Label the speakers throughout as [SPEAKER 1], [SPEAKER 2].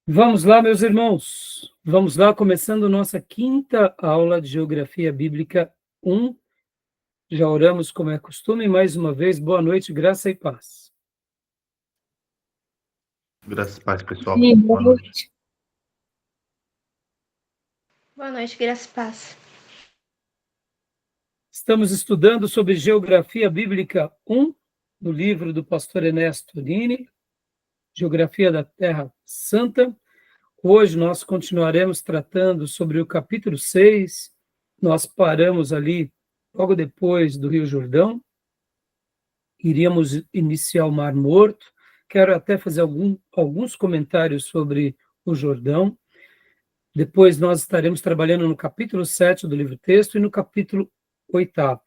[SPEAKER 1] Vamos lá, meus irmãos. Vamos lá, começando nossa quinta aula de Geografia Bíblica 1. Já oramos como é costume. Mais uma vez, boa noite, graça e paz.
[SPEAKER 2] Graças e paz, pessoal.
[SPEAKER 3] Sim,
[SPEAKER 2] Boa noite.
[SPEAKER 3] Boa noite, graças e paz.
[SPEAKER 1] Estamos estudando sobre Geografia Bíblica 1, no livro do pastor Ernesto Nini, Geografia da Terra Santa. Hoje nós continuaremos tratando sobre o capítulo 6. Nós paramos ali logo depois do Rio Jordão. Iríamos iniciar o Mar Morto. Quero até fazer alguns comentários sobre o Jordão. Depois nós estaremos trabalhando no capítulo 7 do livro-texto e no capítulo 8.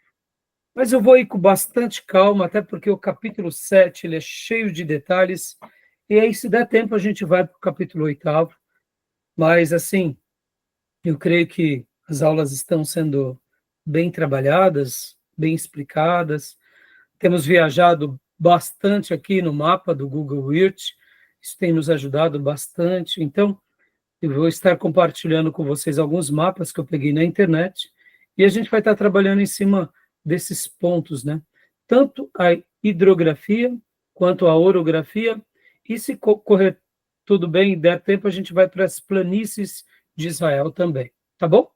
[SPEAKER 1] Mas eu vou ir com bastante calma, até porque o capítulo 7 ele é cheio de detalhes, e aí, se der tempo, a gente vai para o capítulo 8. Mas, assim, eu creio que as aulas estão sendo bem trabalhadas, bem explicadas. Temos viajado bastante aqui no mapa do Google Earth, isso tem nos ajudado bastante. Então, eu vou estar compartilhando com vocês alguns mapas que eu peguei na internet, e a gente vai estar trabalhando em cima desses pontos, né? Tanto a hidrografia quanto a orografia, e se correr tudo bem e der tempo, a gente vai para as planícies de Israel também, tá bom?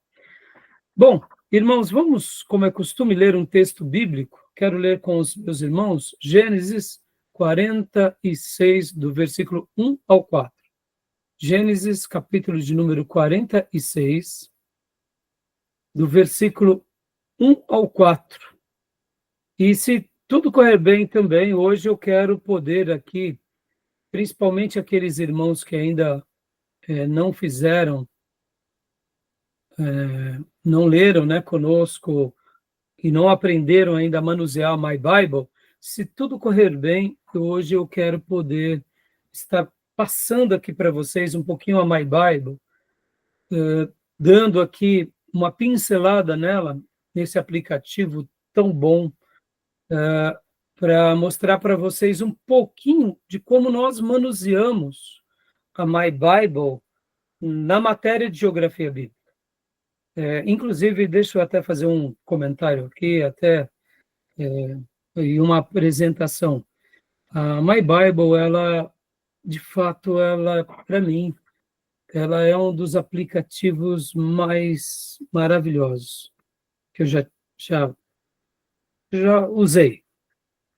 [SPEAKER 1] Bom, irmãos, vamos, como é costume, ler um texto bíblico. Quero ler com os meus irmãos Gênesis 46, do versículo 1 ao 4. Gênesis, capítulo de número 46, do versículo 1 ao 4. E se tudo correr bem também, hoje eu quero poder aqui, principalmente aqueles irmãos que ainda não fizeram, não leram, né, conosco, e não aprenderam ainda a manusear My Bible, se tudo correr bem, hoje eu quero poder estar passando aqui para vocês um pouquinho a My Bible, dando aqui uma pincelada nela, nesse aplicativo tão bom, para mostrar para vocês um pouquinho de como nós manuseamos a My Bible na matéria de Geografia Bíblica. Inclusive, deixa eu até fazer um comentário aqui, e uma apresentação. A My Bible, ela, de fato, ela, para mim, ela é um dos aplicativos mais maravilhosos que eu já usei.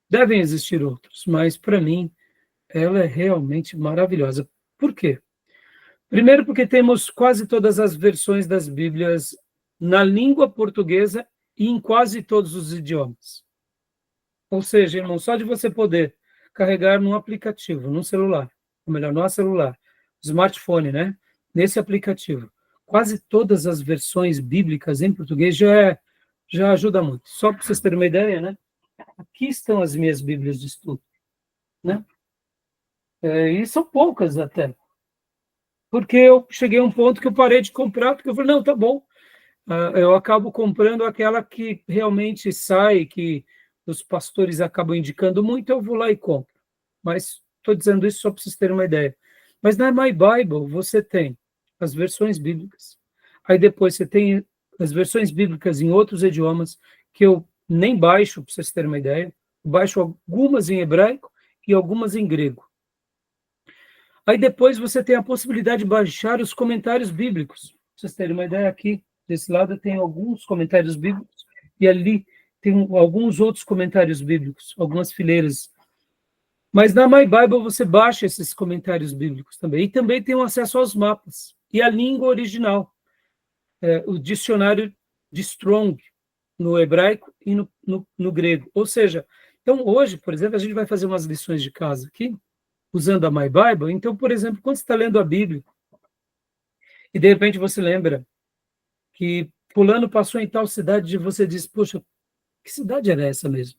[SPEAKER 1] Devem existir outros, mas, para mim, ela é realmente maravilhosa. Por quê? Primeiro, porque temos quase todas as versões das Bíblias na língua portuguesa e em quase todos os idiomas. Ou seja, irmão, só de você poder carregar num aplicativo, num celular, ou melhor, não é celular, smartphone, né? Nesse aplicativo, quase todas as versões bíblicas em português já ajuda muito. Só para vocês terem uma ideia, né? Aqui estão as minhas Bíblias de estudo, né? E são poucas até, porque eu cheguei a um ponto que eu parei de comprar, porque eu falei, não, tá bom, eu acabo comprando aquela que realmente sai, que os pastores acabam indicando muito, eu vou lá e compro. Mas estou dizendo isso só para vocês terem uma ideia. Mas na My Bible você tem as versões bíblicas, aí depois você tem as versões bíblicas em outros idiomas, que eu nem baixo, para vocês terem uma ideia, eu baixo algumas em hebraico e algumas em grego. Aí depois você tem a possibilidade de baixar os comentários bíblicos. Para vocês terem uma ideia, aqui desse lado tem alguns comentários bíblicos, e ali tem alguns outros comentários bíblicos, algumas fileiras. Mas na My Bible você baixa esses comentários bíblicos também. E também tem um acesso aos mapas. E a língua original. O dicionário de Strong, no hebraico e no grego. Ou seja, então hoje, por exemplo, a gente vai fazer umas lições de casa aqui, usando a My Bible. Então, por exemplo, quando você está lendo a Bíblia, e de repente você lembra que fulano passou em tal cidade, e você diz, poxa, que cidade era essa mesmo?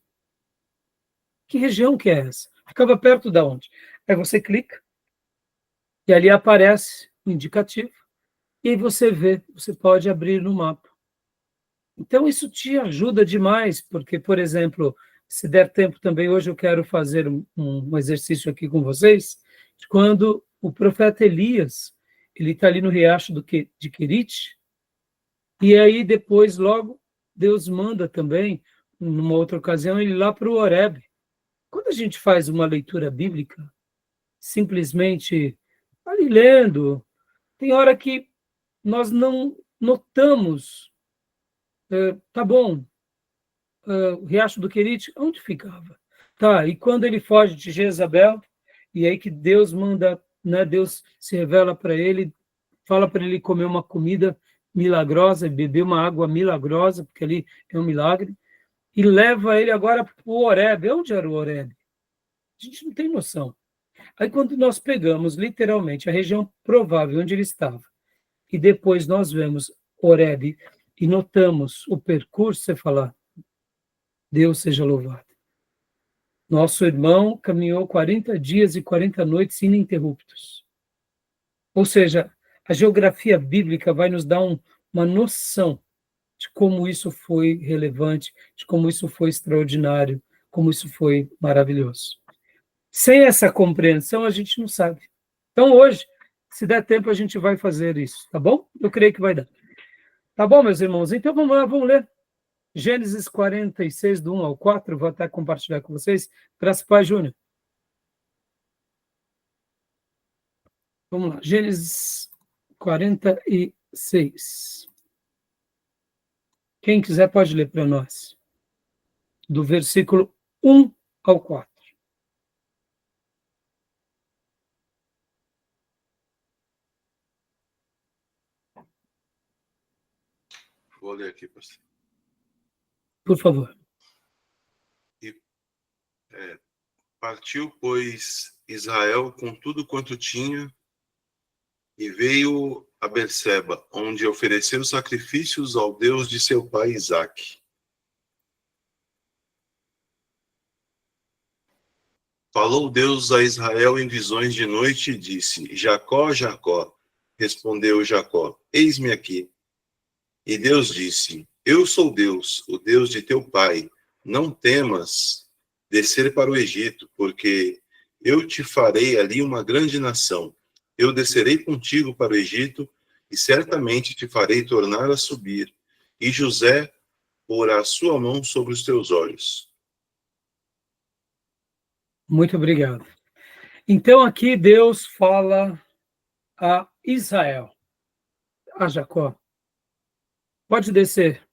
[SPEAKER 1] Que região que é essa? Ficava perto de onde? Aí você clica, e ali aparece o indicativo, e aí você vê, você pode abrir no mapa. Então, isso te ajuda demais, porque, por exemplo, se der tempo também, hoje eu quero fazer um exercício aqui com vocês, quando o profeta Elias, ele está ali no riacho de Querite, e aí depois, logo, Deus manda também, numa outra ocasião, ele lá para o Horebe. Quando a gente faz uma leitura bíblica, simplesmente ali lendo, tem hora que nós não notamos, tá bom, o riacho do Querite, onde ficava? Tá, e quando ele foge de Jezabel, e aí que Deus manda, né, Deus se revela para ele, fala para ele comer uma comida milagrosa, beber uma água milagrosa, porque ali é um milagre, e leva ele agora para o Horebe. Onde era o Horebe? A gente não tem noção. Aí quando nós pegamos literalmente a região provável onde ele estava, e depois nós vemos Horebe e notamos o percurso, você fala, Deus seja louvado. Nosso irmão caminhou 40 dias e 40 noites ininterruptos. Ou seja, a geografia bíblica vai nos dar uma noção de como isso foi relevante, de como isso foi extraordinário, como isso foi maravilhoso. Sem essa compreensão, a gente não sabe. Então, hoje, se der tempo, a gente vai fazer isso, tá bom? Eu creio que vai dar. Tá bom, meus irmãos? Então, vamos lá, vamos ler. Gênesis 46, do 1 ao 4, vou até compartilhar com vocês. Graças a Pai, Júnior. Vamos lá, Gênesis 46. Quem quiser pode ler para nós. Do versículo 1 ao 4.
[SPEAKER 2] Vou ler aqui, pastor.
[SPEAKER 1] Por favor.
[SPEAKER 2] Partiu, pois, Israel com tudo quanto tinha e veio a Berseba, onde ofereceu sacrifícios ao Deus de seu pai Isaque. Falou Deus a Israel em visões de noite e disse: Jacó, Jacó. Respondeu Jacó: Eis-me aqui. E Deus disse: Eu sou Deus, o Deus de teu pai. Não temas descer para o Egito, porque eu te farei ali uma grande nação. Eu descerei contigo para o Egito e certamente te farei tornar a subir. E José porá a sua mão sobre os teus olhos.
[SPEAKER 1] Muito obrigado. Então, aqui Deus fala a Israel, a Jacó. Pode descer,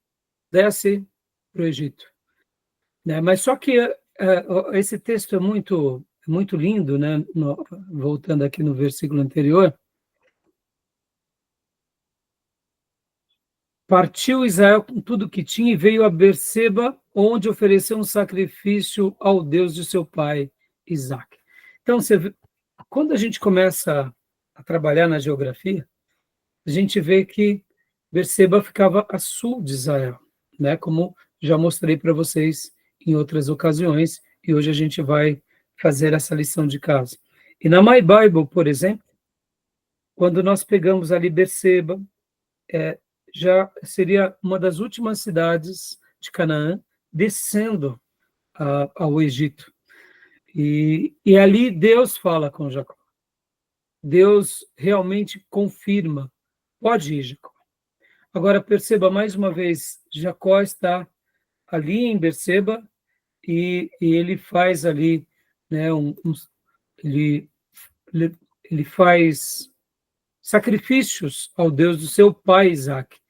[SPEAKER 1] desce para o Egito. Né? Mas só que esse texto é muito lindo, né? Voltando aqui no versículo anterior. Partiu Israel com tudo que tinha e veio a Berseba, onde ofereceu um sacrifício ao Deus de seu pai, Isaque. Então, quando a gente começa a trabalhar na geografia, a gente vê que Berseba ficava a sul de Israel, né? Como já mostrei para vocês em outras ocasiões, e hoje a gente vai fazer essa lição de casa. E na My Bible, por exemplo, quando nós pegamos ali Berseba, já seria uma das últimas cidades de Canaã, descendo ao Egito. E ali Deus fala com Jacó. Deus realmente confirma. Pode ir, Jacó. Agora, perceba mais uma vez, Jacó está ali em Berseba e ele faz ali, né, ele faz sacrifícios ao Deus do seu pai, Isaque.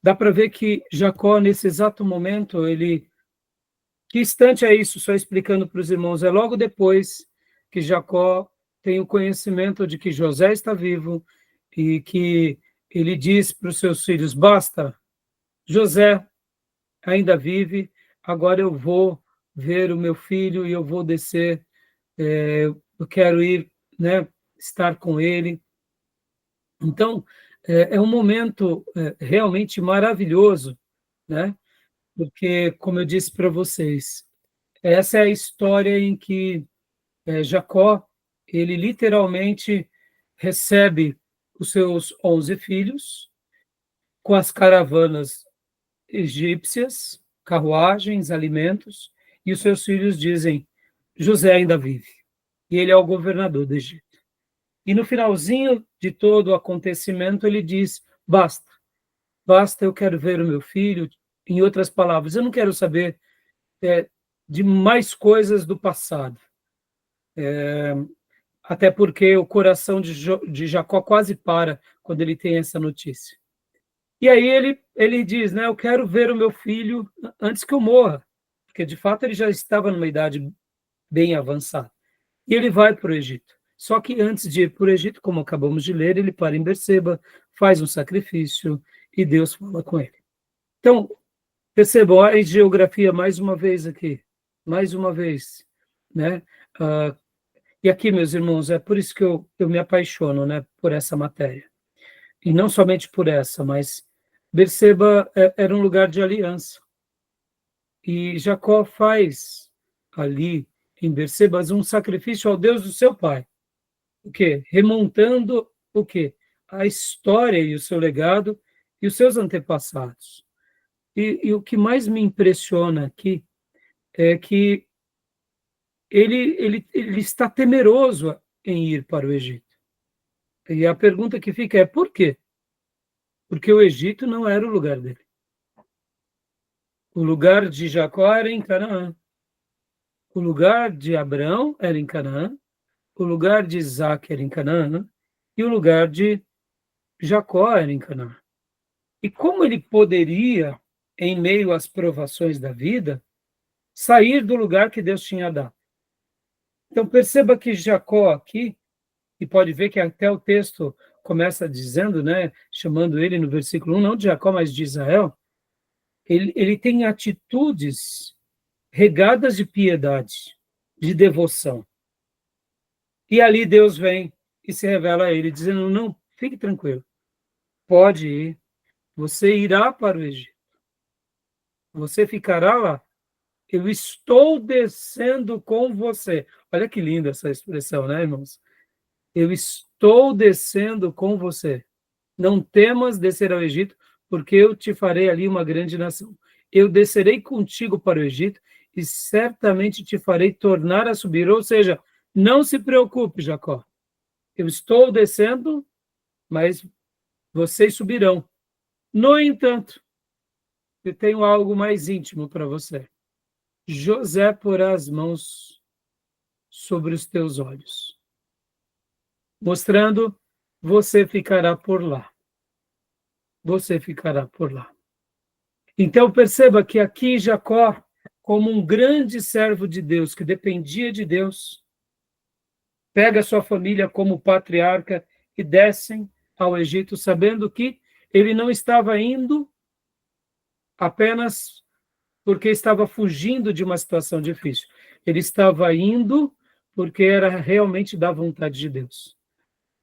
[SPEAKER 1] Dá para ver que Jacó, nesse exato momento, que instante é isso? Só explicando para os irmãos, é logo depois que Jacó tem o conhecimento de que José está vivo e que ele diz para os seus filhos, basta, José ainda vive, agora eu vou ver o meu filho e eu vou descer, eu quero ir, né, estar com ele. Então, é um momento realmente maravilhoso, né? Porque, como eu disse para vocês, essa é a história em que Jacó, ele literalmente recebe os seus 11 filhos com as caravanas egípcias, carruagens, alimentos, e os seus filhos dizem, José ainda vive, e ele é o governador do Egito. E no finalzinho de todo o acontecimento, ele diz, basta, basta, eu quero ver o meu filho. Em outras palavras, eu não quero saber de mais coisas do passado. Até porque o coração de Jacó quase para quando ele tem essa notícia. E aí ele diz, né, eu quero ver o meu filho antes que eu morra, porque de fato ele já estava numa idade bem avançada. E ele vai para o Egito. Só que antes de ir para o Egito, como acabamos de ler, ele para em Berseba, faz um sacrifício e Deus fala com ele. Então, percebam a geografia mais uma vez aqui, mais uma vez, né? E aqui, meus irmãos, é por isso que eu me apaixono, né, por essa matéria. E não somente por essa, mas Berseba era um lugar de aliança. E Jacó faz ali em Berseba um sacrifício ao Deus do seu pai. O quê? Remontando o quê? A história e o seu legado e os seus antepassados. E o que mais me impressiona aqui é que ele está temeroso em ir para o Egito. E a pergunta que fica é por quê? Porque o Egito não era o lugar dele. O lugar de Jacó era em Canaã. O lugar de Abraão era em Canaã. O lugar de Isaac era em Canaã. E o lugar de Jacó era em Canaã. E como ele poderia, em meio às provações da vida, sair do lugar que Deus tinha dado? Então perceba que Jacó aqui, e pode ver que até o texto começa dizendo, né, chamando ele no versículo 1, não de Jacó, mas de Israel, ele tem atitudes regadas de piedade, de devoção. E ali Deus vem e se revela a ele, dizendo, não, fique tranquilo, pode ir, você irá para o Egito, você ficará lá, eu estou descendo com você. Olha que linda essa expressão, né, irmãos? Eu estou descendo com você. Não temas descer ao Egito, porque eu te farei ali uma grande nação. Eu descerei contigo para o Egito e certamente te farei tornar a subir. Ou seja, não se preocupe, Jacó. Eu estou descendo, mas vocês subirão. No entanto, eu tenho algo mais íntimo para você. José porá as mãos sobre os teus olhos, mostrando, você ficará por lá. Você ficará por lá. Então perceba que aqui Jacó, como um grande servo de Deus, que dependia de Deus, pega sua família como patriarca e descem ao Egito, sabendo que ele não estava indo apenas porque estava fugindo de uma situação difícil. Ele estava indo porque era realmente da vontade de Deus.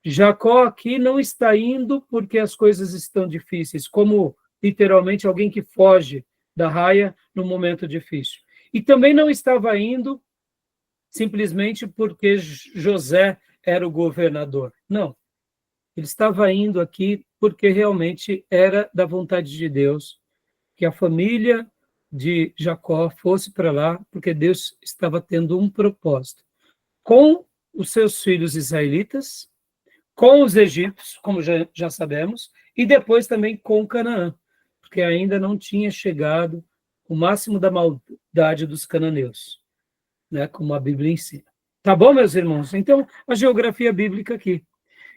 [SPEAKER 1] Jacó aqui não está indo porque as coisas estão difíceis, como literalmente alguém que foge da raia no momento difícil. E também não estava indo simplesmente porque José era o governador. Não. Ele estava indo aqui porque realmente era da vontade de Deus que a família de Jacó fosse para lá, porque Deus estava tendo um propósito com os seus filhos israelitas, com os egípcios, como já sabemos, e depois também com Canaã, porque ainda não tinha chegado o máximo da maldade dos cananeus, né, como a Bíblia ensina. Tá bom, meus irmãos? Então, a geografia bíblica aqui.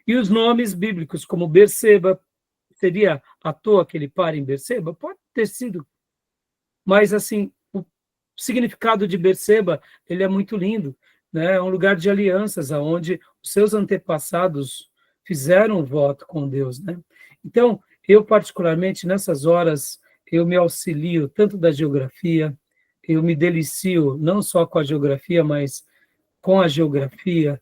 [SPEAKER 1] E os nomes bíblicos, como Berseba, seria à toa que ele para em Berseba? Pode ter sido. Mas, assim, o significado de Berseba, ele é muito lindo, né? É um lugar de alianças, onde os seus antepassados fizeram um voto com Deus, né? Então, eu particularmente, nessas horas, eu me auxilio tanto da geografia, eu me delicio não só com a geografia, mas com a geografia,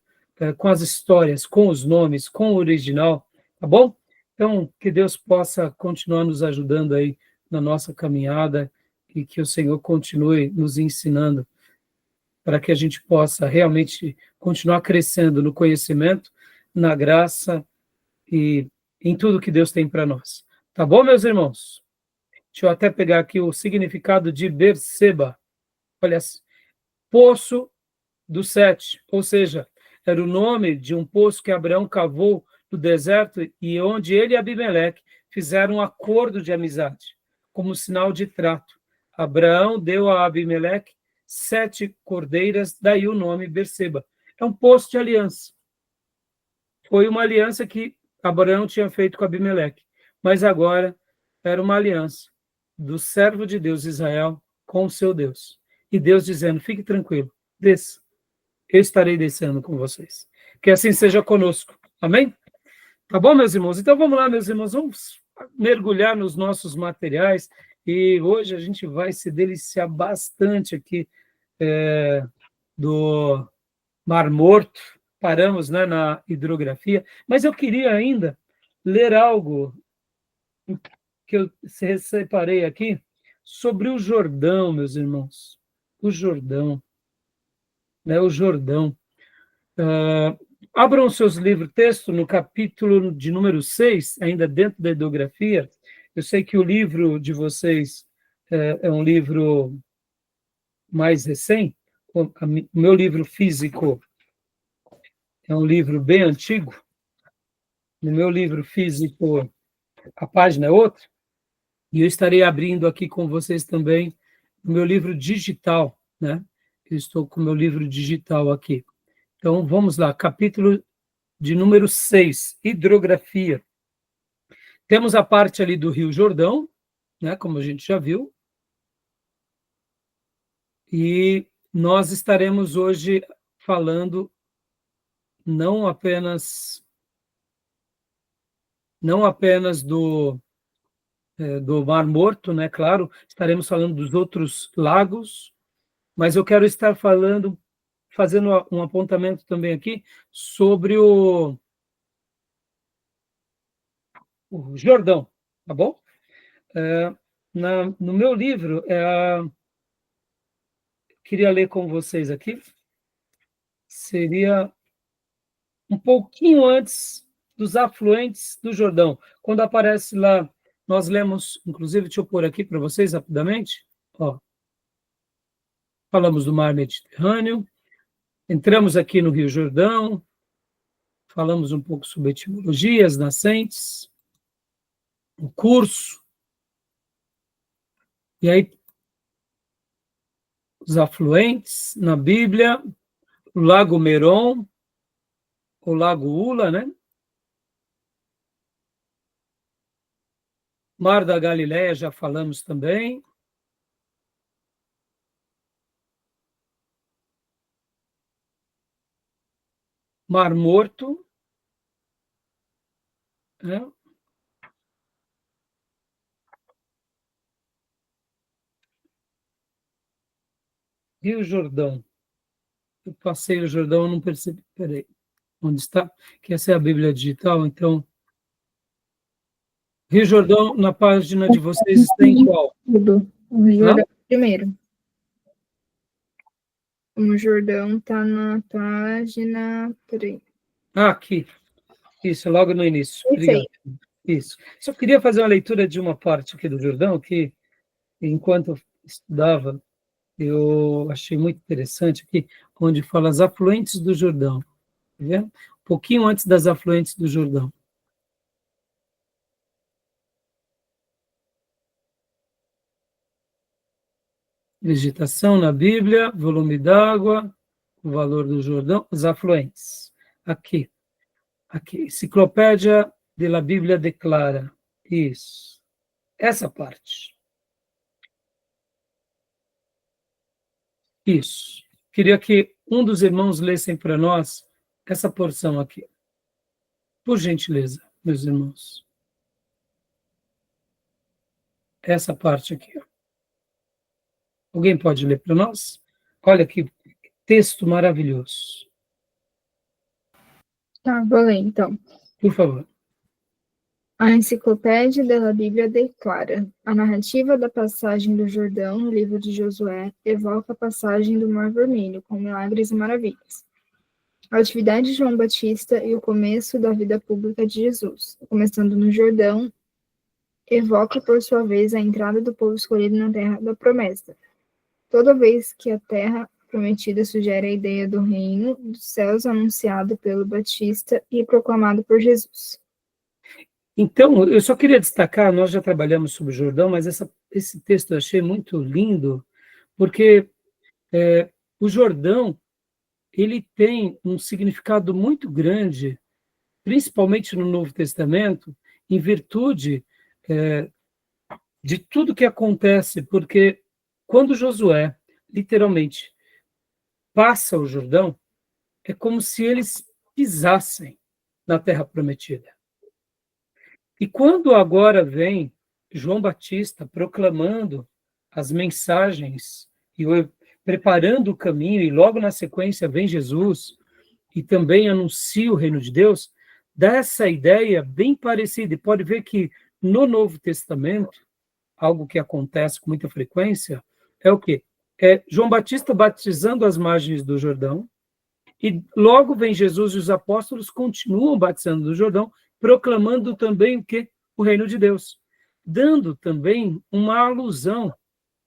[SPEAKER 1] com as histórias, com os nomes, com o original, tá bom? Então, que Deus possa continuar nos ajudando aí na nossa caminhada e que o Senhor continue nos ensinando para que a gente possa realmente continuar crescendo no conhecimento, na graça e em tudo que Deus tem para nós. Tá bom, meus irmãos? Deixa eu até pegar aqui o significado de Berseba. Olha, poço do 7, ou seja, era o nome de um poço que Abraão cavou no deserto e onde ele e Abimeleque fizeram um acordo de amizade, como sinal de trato. Abraão deu a Abimeleque 7 cordeiras, daí o nome Berseba. É um poço de aliança. Foi uma aliança que Abraão tinha feito com Abimeleque, mas agora era uma aliança do servo de Deus, Israel, com o seu Deus. E Deus dizendo, fique tranquilo, desça. Eu estarei descendo com vocês. Que assim seja conosco. Amém? Tá bom, meus irmãos? Então vamos lá, meus irmãos, vamos mergulhar nos nossos materiais e hoje a gente vai se deliciar bastante aqui do Mar Morto. Paramos, né, na hidrografia, mas eu queria ainda ler algo que eu separei aqui sobre o Jordão, meus irmãos. O Jordão. Né, o Jordão. Abram seus livros texto no capítulo de número 6, ainda dentro da hidrografia. Eu sei que o livro de vocês é um livro mais recente. O meu livro físico é um livro bem antigo. No meu livro físico, a página é outra. E eu estarei abrindo aqui com vocês também o meu livro digital, né? Eu estou com o meu livro digital aqui. Então, vamos lá, capítulo de número 6, hidrografia. Temos a parte ali do Rio Jordão, né, como a gente já viu, e nós estaremos hoje falando não apenas do Mar Morto, né, claro, estaremos falando dos outros lagos, mas eu quero estar fazendo um apontamento também aqui sobre o Jordão, tá bom? No meu livro, queria ler com vocês aqui, seria um pouquinho antes dos afluentes do Jordão. Quando aparece lá, nós lemos, inclusive, deixa eu pôr aqui para vocês rapidamente, ó. Falamos do Mar Mediterrâneo, entramos aqui no Rio Jordão, falamos um pouco sobre etimologia, as nascentes, o curso, e aí os afluentes na Bíblia, o Lago Meron, o Lago Ula, né? Mar da Galileia, já falamos também. Mar Morto, né? Rio Jordão. Eu passei o Jordão, eu não percebi. Peraí, onde está? Que essa é a Bíblia digital, então. Rio Jordão, na página de vocês, está em qual?
[SPEAKER 3] O Rio Jordão primeiro. O Jordão está na página 3.
[SPEAKER 1] Aqui. Isso, logo no início. Obrigado. Isso. Só queria fazer uma leitura de uma parte aqui do Jordão, que, enquanto eu estudava, eu achei muito interessante aqui, onde fala as afluentes do Jordão. Tá vendo? Um pouquinho antes das afluentes do Jordão. Vegetação na Bíblia, volume d'água, o valor do Jordão, os afluentes. Aqui. Enciclopédia de la Bíblia declara. Isso. Essa parte. Isso. Queria que um dos irmãos lessem para nós essa porção aqui. Por gentileza, meus irmãos. Essa parte aqui. Alguém pode ler para nós? Olha que texto maravilhoso.
[SPEAKER 3] Tá, vou ler então.
[SPEAKER 1] Por favor.
[SPEAKER 3] A Enciclopédia da Bíblia declara: a narrativa da passagem do Jordão no livro de Josué evoca a passagem do Mar Vermelho, com milagres e maravilhas. A atividade de João Batista e o começo da vida pública de Jesus, começando no Jordão, evoca, por sua vez, a entrada do povo escolhido na terra da promessa. Toda vez que a terra prometida sugere a ideia do reino dos céus anunciado pelo Batista e proclamado por Jesus.
[SPEAKER 1] Então, eu só queria destacar, nós já trabalhamos sobre o Jordão, mas esse texto eu achei muito lindo, porque o Jordão, ele tem um significado muito grande, principalmente no Novo Testamento, em virtude de tudo que acontece, porque quando Josué, literalmente, passa o Jordão, é como se eles pisassem na terra prometida. E quando agora vem João Batista proclamando as mensagens e preparando o caminho, e logo na sequência vem Jesus e também anuncia o reino de Deus, dá essa ideia bem parecida. E pode ver que no Novo Testamento, algo que acontece com muita frequência, é o quê? É João Batista batizando as margens do Jordão, e logo vem Jesus e os apóstolos continuam batizando do Jordão, proclamando também o quê? O reino de Deus, dando também uma alusão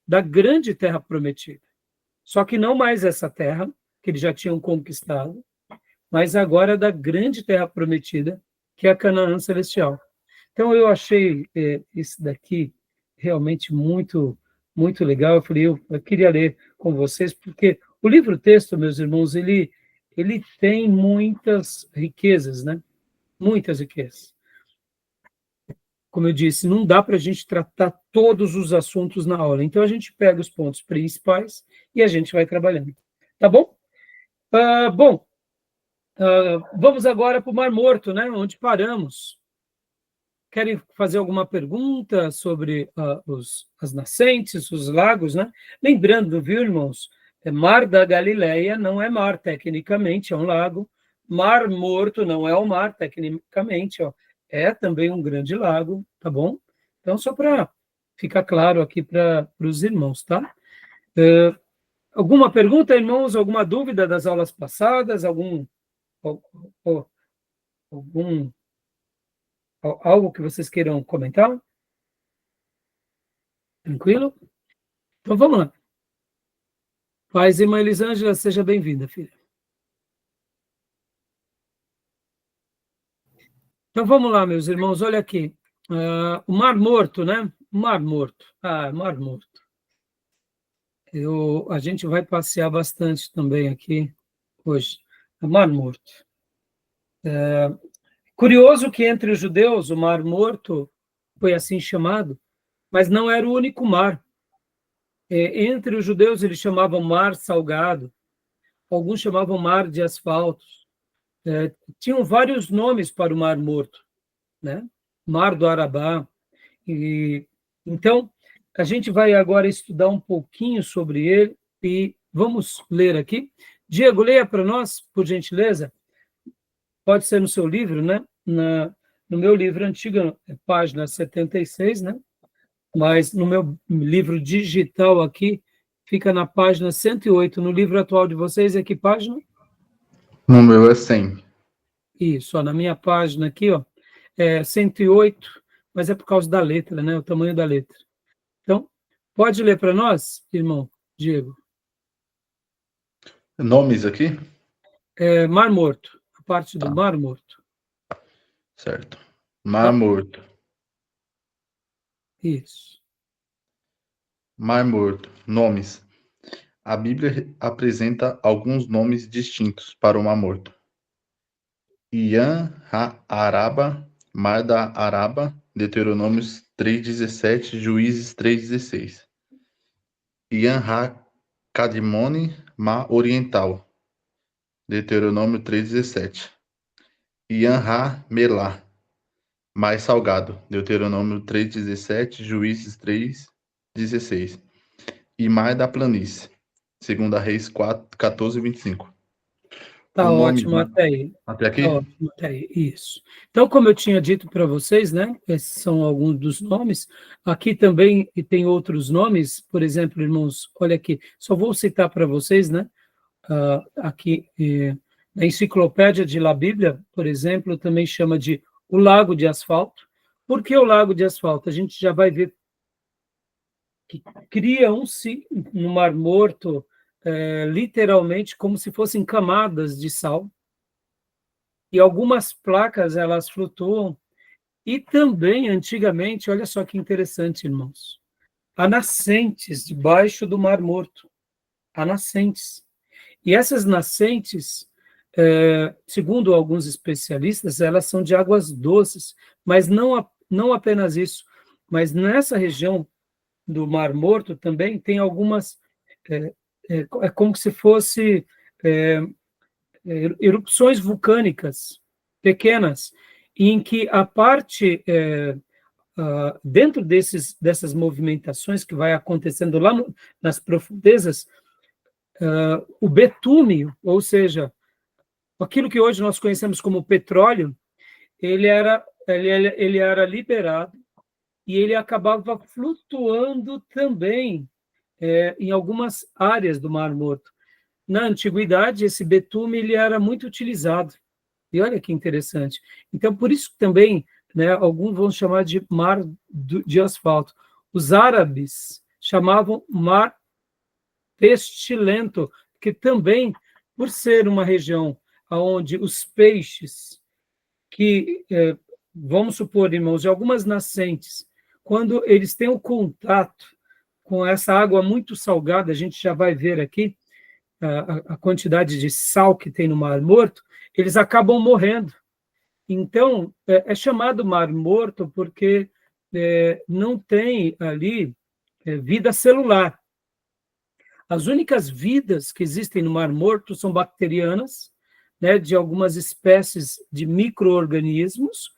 [SPEAKER 1] da grande terra prometida. Só que não mais essa terra, que eles já tinham conquistado, mas agora da grande terra prometida, que é a Canaã celestial. Então, eu achei isso daqui realmente muito, muito legal. Eu falei, eu queria ler com vocês, porque o livro-texto, meus irmãos, ele tem muitas riquezas, né? Muitas riquezas. Como eu disse, não dá para a gente tratar todos os assuntos na aula. Então, a gente pega os pontos principais e a gente vai trabalhando. Tá bom? Vamos agora para o Mar Morto, né? Onde paramos. Querem fazer alguma pergunta sobre as nascentes, os lagos, né? Lembrando, viu, irmãos? Mar da Galileia não é mar, tecnicamente, é um lago. Mar Morto não é o mar, tecnicamente, ó, é também um grande lago, tá bom? Então, só para ficar claro aqui para os irmãos, tá? Alguma pergunta, irmãos? Alguma dúvida das aulas passadas? Algo que vocês queiram comentar? Tranquilo? Então, vamos lá. Paz, irmã Elisângela, seja bem-vinda, filha. Então, vamos lá, meus irmãos, olha aqui. O Mar Morto, né? Mar Morto. Mar Morto. A gente vai passear bastante também aqui hoje. Mar Morto. Curioso que entre os judeus o Mar Morto foi assim chamado, mas não era o único mar. Entre os judeus eles chamavam Mar Salgado, alguns chamavam Mar de Asfalto. Tinham vários nomes para o Mar Morto, né? Mar do Arabá. Então, a gente vai agora estudar um pouquinho sobre ele e vamos ler aqui. Diego, leia para nós, por gentileza. Pode ser no seu livro, né? No meu livro antigo, página 76, né? Mas no meu livro digital aqui, fica na página 108. No livro atual de vocês, é que página?
[SPEAKER 4] No meu é 100.
[SPEAKER 1] Isso, ó, na minha página aqui, ó, é 108, mas é por causa da letra, né? O tamanho da letra. Então, pode ler para nós, irmão Diego?
[SPEAKER 4] Nomes aqui?
[SPEAKER 1] Mar Morto, a parte do Mar Morto.
[SPEAKER 4] Certo. Mar Morto.
[SPEAKER 1] Isso.
[SPEAKER 4] Mar Morto. Nomes. A Bíblia apresenta alguns nomes distintos para o Mar Morto. Ian Araba, Mar da Araba, Deuteronômios 3:17, Juízes 3:16. Ian Kadmone, Mar Oriental, Deuteronômio 3:17. Ian Melá, mais salgado, Deuteronômio 3:17, Juízes 3:16. E Mar da Planície, 2 Reis 14:25.
[SPEAKER 1] Tá ótimo até aí.
[SPEAKER 4] Até aqui?
[SPEAKER 1] Tá ótimo até aí, isso. Então, como eu tinha dito para vocês, né, esses são alguns dos nomes. Aqui também tem outros nomes, por exemplo, irmãos, olha aqui, só vou citar para vocês, né, aqui na enciclopédia de La Bíblia, por exemplo, também chama de o Lago de Asfalto. Por que o Lago de Asfalto? A gente já vai ver que cria no Mar Morto literalmente como se fossem camadas de sal, e algumas placas elas flutuam, e também, antigamente, olha só que interessante, irmãos, há nascentes debaixo do Mar Morto, há nascentes. E essas nascentes, segundo alguns especialistas, elas são de águas doces, mas não apenas isso, mas nessa região do Mar Morto também tem algumas, é como se fosse erupções vulcânicas pequenas, em que a parte, dentro dessas movimentações que vai acontecendo lá nas profundezas, o betúmio, ou seja, aquilo que hoje nós conhecemos como petróleo, ele era liberado e ele acabava flutuando também em algumas áreas do Mar Morto. Na antiguidade, esse betume ele era muito utilizado. E olha que interessante. Então, por isso também, né, alguns vão chamar de mar de asfalto. Os árabes chamavam mar pestilento, que também, por ser uma região onde os peixes, que, vamos supor, irmãos, de algumas nascentes, quando eles têm o contato com essa água muito salgada, a gente já vai ver aqui a quantidade de sal que tem no Mar Morto, eles acabam morrendo. Então, é chamado Mar Morto porque não tem ali vida celular. As únicas vidas que existem no Mar Morto são bacterianas, né, de algumas espécies de micro-organismos,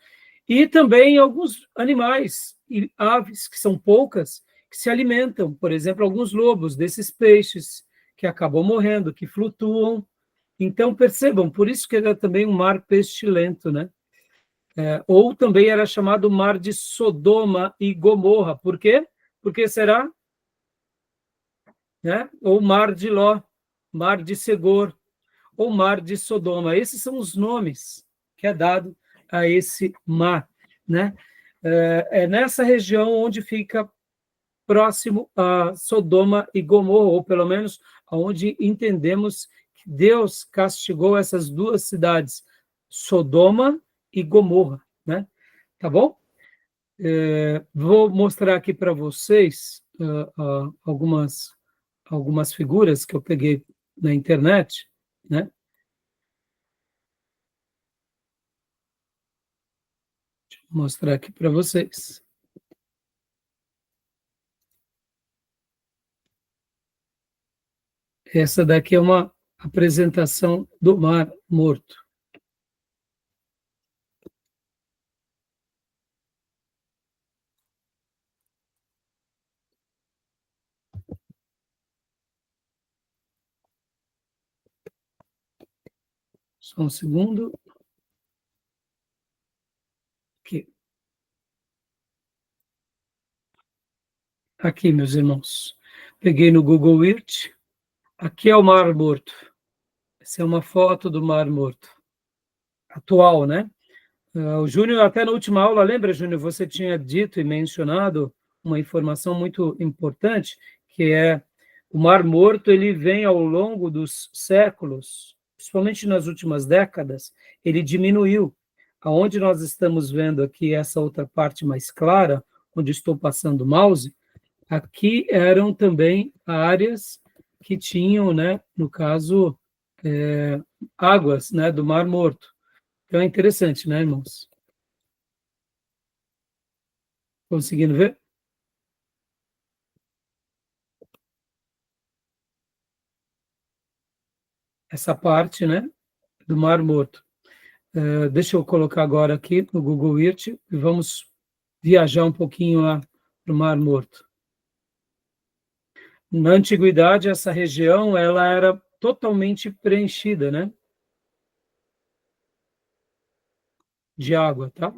[SPEAKER 1] e também alguns animais e aves, que são poucas, que se alimentam, por exemplo, alguns lobos desses peixes, que acabam morrendo, que flutuam. Então, percebam, por isso que era também um mar pestilento, né? Ou também era chamado mar de Sodoma e Gomorra. Por quê? Porque será? Né? Ou mar de Ló, mar de Segor, ou mar de Sodoma. Esses são os nomes que é dado a esse mar, né? É nessa região onde fica próximo a Sodoma e Gomorra, ou pelo menos onde entendemos que Deus castigou essas duas cidades, Sodoma e Gomorra, né? Tá bom? Vou mostrar aqui para vocês algumas figuras que eu peguei na internet, né? Deixa eu mostrar aqui para vocês. Essa daqui é uma apresentação do Mar Morto. Só um segundo. Aqui. Aqui, meus irmãos. Peguei no Google Earth. Aqui é o Mar Morto. Essa é uma foto do Mar Morto. Atual, né? O Júnior, até na última aula, lembra, Júnior, você tinha dito e mencionado uma informação muito importante, que é o Mar Morto, ele vem ao longo dos séculos, principalmente nas últimas décadas, ele diminuiu. Aonde nós estamos vendo aqui essa outra parte mais clara, onde estou passando o mouse, aqui eram também áreas que tinham, né, no caso, águas, né, do Mar Morto. Então é interessante, né, irmãos? Conseguindo ver? Essa parte, né, do Mar Morto. Deixa eu colocar agora aqui no Google Earth e vamos viajar um pouquinho lá para o Mar Morto. Na antiguidade, essa região ela era totalmente preenchida, né, de água, tá?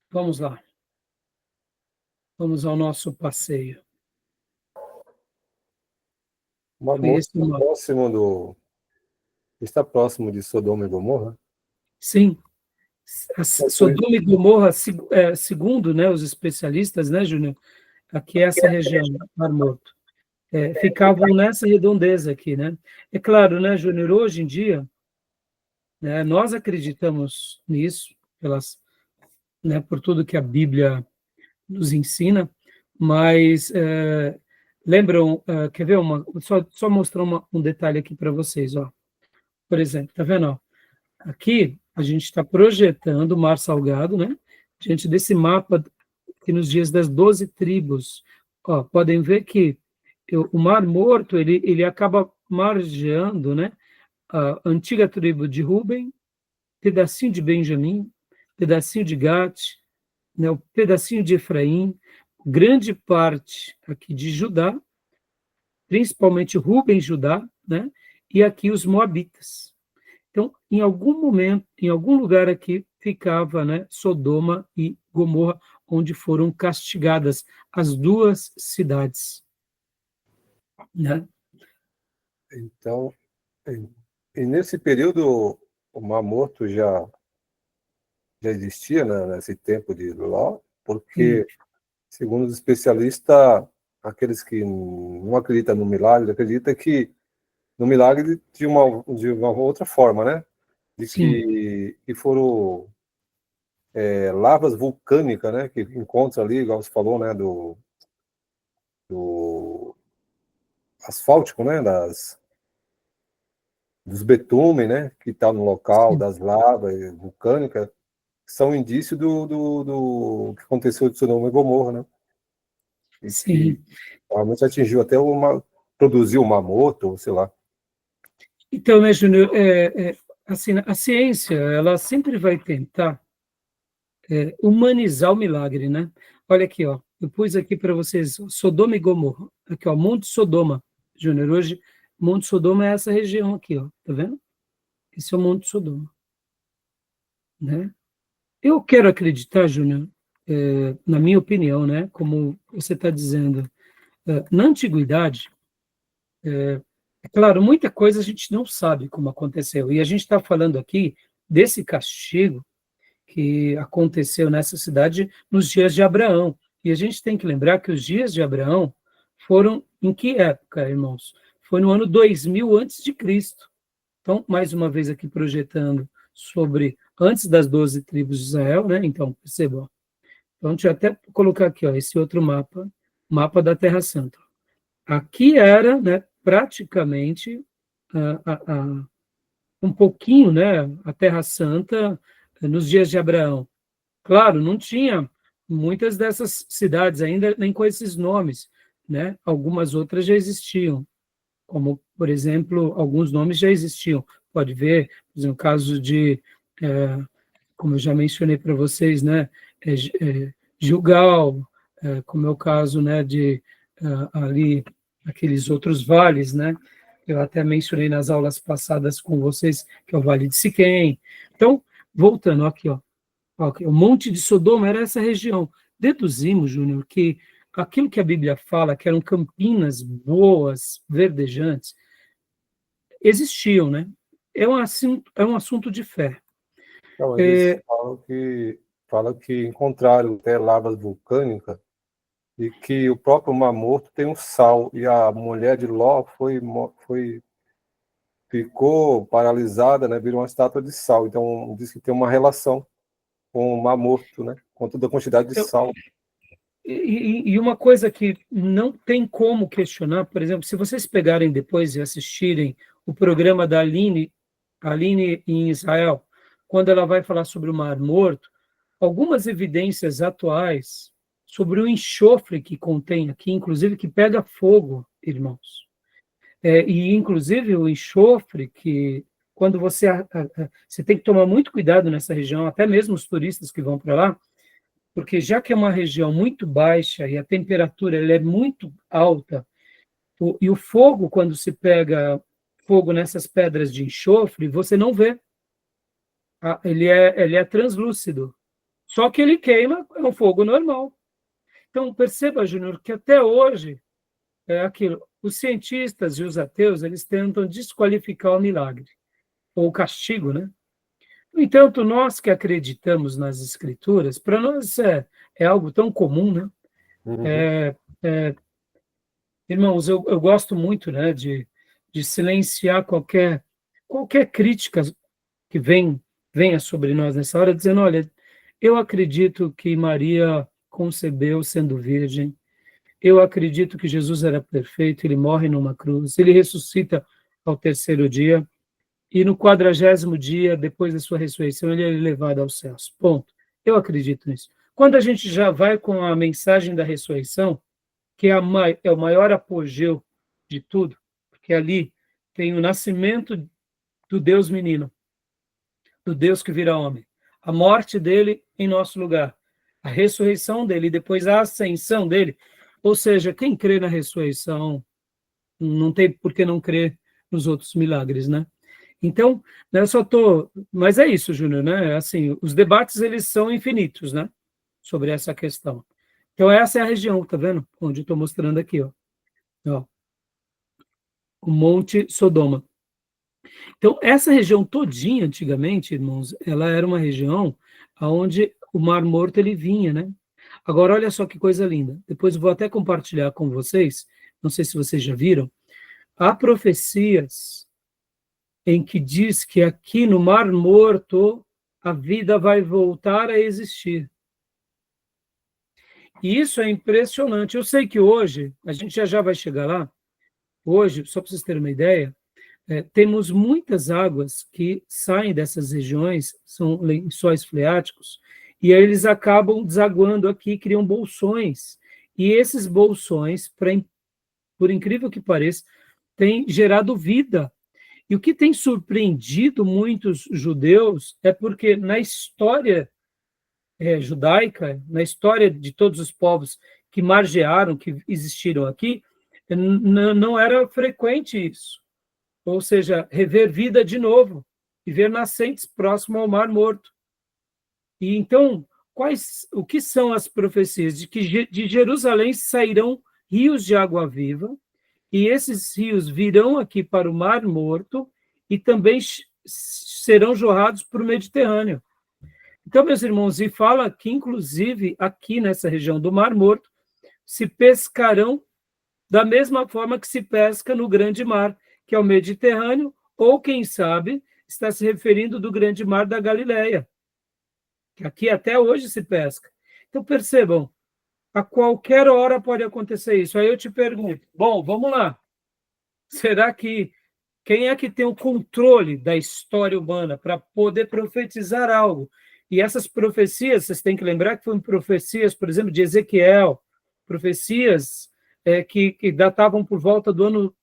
[SPEAKER 1] Vamos lá. Vamos ao nosso passeio.
[SPEAKER 5] O Mar
[SPEAKER 1] Foi
[SPEAKER 5] Morto
[SPEAKER 1] esse o nome.
[SPEAKER 5] está próximo de Sodoma e Gomorra?
[SPEAKER 1] Sim. Sodoma e Gomorra, segundo, né, os especialistas, né, Júnior, aqui essa região, Mar Morto, ficavam nessa redondeza aqui, né? É claro, né, Júnior, hoje em dia, né, nós acreditamos nisso, né, por tudo que a Bíblia nos ensina, mas lembram, quer ver só mostrar um detalhe aqui para vocês, ó. Por exemplo, tá vendo? Ó? Aqui a gente está projetando o Mar Salgado, né? Diante desse mapa que nos dias das 12 tribos, ó, podem ver que o Mar Morto ele acaba margeando, né? A antiga tribo de Ruben, pedacinho de Benjamim, pedacinho de Gad, né? O pedacinho de Efraim, grande parte aqui de Judá, principalmente Ruben, Judá, né? E aqui os Moabitas. Então, em algum momento, em algum lugar aqui, ficava, né, Sodoma e Gomorra, onde foram castigadas as duas cidades. Né?
[SPEAKER 5] Então, e nesse período, o Mar Morto já existia, né, nesse tempo de Ló, porque, segundo os especialistas, aqueles que não acreditam no milagre, acreditam que no milagre de uma outra forma, né? De que foram lavas vulcânicas, né? Que encontra ali, igual você falou, né? Do asfáltico, né? Dos betumes, né? Que está no local, das lavas vulcânicas, que são indício do que aconteceu de Sodoma e Gomorra, né? E
[SPEAKER 1] Sim.
[SPEAKER 5] que realmente atingiu até produziu uma moto, sei lá.
[SPEAKER 1] Então, né, Júnior, assim, a ciência, ela sempre vai tentar humanizar o milagre, né? Olha aqui, ó, eu pus aqui para vocês Sodoma e Gomorra. Aqui, ó, Monte Sodoma, Júnior. Hoje, Monte Sodoma é essa região aqui, ó, tá vendo? Esse é o Monte Sodoma, né? Eu quero acreditar, Júnior, na minha opinião, né, como você está dizendo, na antiguidade, é claro, muita coisa a gente não sabe como aconteceu, e a gente está falando aqui desse castigo que aconteceu nessa cidade nos dias de Abraão, e a gente tem que lembrar que os dias de Abraão foram em que época, irmãos? Foi no ano 2000 antes de Cristo. Então, mais uma vez aqui projetando sobre antes das 12 tribos de Israel, né? Então, percebam. Então, deixa eu até colocar aqui, ó, esse outro mapa da Terra Santa. Aqui era, né, praticamente um pouquinho, né, a Terra Santa nos dias de Abraão. Claro, não tinha muitas dessas cidades ainda nem com esses nomes, né? Algumas outras já existiam, como, por exemplo, alguns nomes já existiam. Pode ver, por exemplo, o caso de, como eu já mencionei para vocês, né, Gilgal, como é o caso, né, de ali, aqueles outros vales, né, eu até mencionei nas aulas passadas com vocês, que é o Vale de Siquém. Então, voltando aqui, ó, o Monte de Sodoma era essa região. Deduzimos, Júnior, que aquilo que a Bíblia fala, que eram campinas boas, verdejantes, existiam, né? É um assunto de fé.
[SPEAKER 5] Então, eles falam que encontraram até lavas vulcânicas e que o próprio Mar Morto tem um sal, e a mulher de Ló ficou paralisada, né, virou uma estátua de sal. Então, diz que tem uma relação com o Mar Morto, né, com toda a quantidade de sal.
[SPEAKER 1] E uma coisa que não tem como questionar, por exemplo, se vocês pegarem depois e assistirem o programa da Aline em Israel, quando ela vai falar sobre o Mar Morto, algumas evidências atuais sobre o enxofre que contém aqui, inclusive que pega fogo, irmãos. E inclusive o enxofre que quando você tem que tomar muito cuidado nessa região, até mesmo os turistas que vão para lá, porque já que é uma região muito baixa e a temperatura ela é muito alta, e o fogo, quando se pega fogo nessas pedras de enxofre, você não vê. Ele é translúcido. Só que ele queima, é um fogo normal. Então, perceba, Júnior, que até hoje é aquilo. Os cientistas e os ateus, eles tentam desqualificar o milagre, ou o castigo, né? No entanto, nós que acreditamos nas Escrituras, para nós é algo tão comum, né?
[SPEAKER 5] Uhum.
[SPEAKER 1] Irmãos, eu gosto muito, né, de silenciar qualquer crítica que venha sobre nós nessa hora, dizendo, olha, eu acredito que Maria concebeu sendo virgem, eu acredito que Jesus era perfeito, ele morre numa cruz, ele ressuscita ao terceiro dia, e no 40º dia, depois da sua ressurreição, ele é levado aos céus. Ponto. Eu acredito nisso. Quando a gente já vai com a mensagem da ressurreição, que é o maior apogeu de tudo, porque ali tem o nascimento do Deus menino, do Deus que vira homem, a morte dele em nosso lugar, a ressurreição dele, e depois a ascensão dele. Ou seja, quem crê na ressurreição não tem por que não crer nos outros milagres, né? Então, né, eu só tô, mas é isso, Júnior, né? Assim, os debates eles são infinitos, né? Sobre essa questão. Então essa é a região, tá vendo? Onde eu estou mostrando aqui, ó. O Monte Sodoma. Então, essa região todinha, antigamente, irmãos, ela era uma região onde o Mar Morto ele vinha, né? Agora, olha só que coisa linda. Depois eu vou até compartilhar com vocês, não sei se vocês já viram, há profecias em que diz que aqui no Mar Morto a vida vai voltar a existir. E isso é impressionante. Eu sei que hoje, a gente já vai chegar lá, hoje, só para vocês terem uma ideia, temos muitas águas que saem dessas regiões, são lençóis freáticos, e aí eles acabam desaguando aqui, criam bolsões. E esses bolsões, por incrível que pareça, têm gerado vida. E o que tem surpreendido muitos judeus é porque na história judaica, na história de todos os povos que margearam, que existiram aqui, não era frequente isso. Ou seja, rever vida de novo, e ver nascentes próximo ao Mar Morto. E então, o que são as profecias? De que de Jerusalém sairão rios de água viva, e esses rios virão aqui para o Mar Morto, e também serão jorrados para o Mediterrâneo. Então, meus irmãos, e fala que, inclusive, aqui nessa região do Mar Morto, se pescarão da mesma forma que se pesca no grande mar, que é o Mediterrâneo, ou, quem sabe, está se referindo do grande mar da Galileia, que aqui até hoje se pesca. Então, percebam, a qualquer hora pode acontecer isso. Aí eu te pergunto, bom, vamos lá, será que quem é que tem o controle da história humana para poder profetizar algo? E essas profecias, vocês têm que lembrar que foram profecias, por exemplo, de Ezequiel, profecias que datavam por volta do ano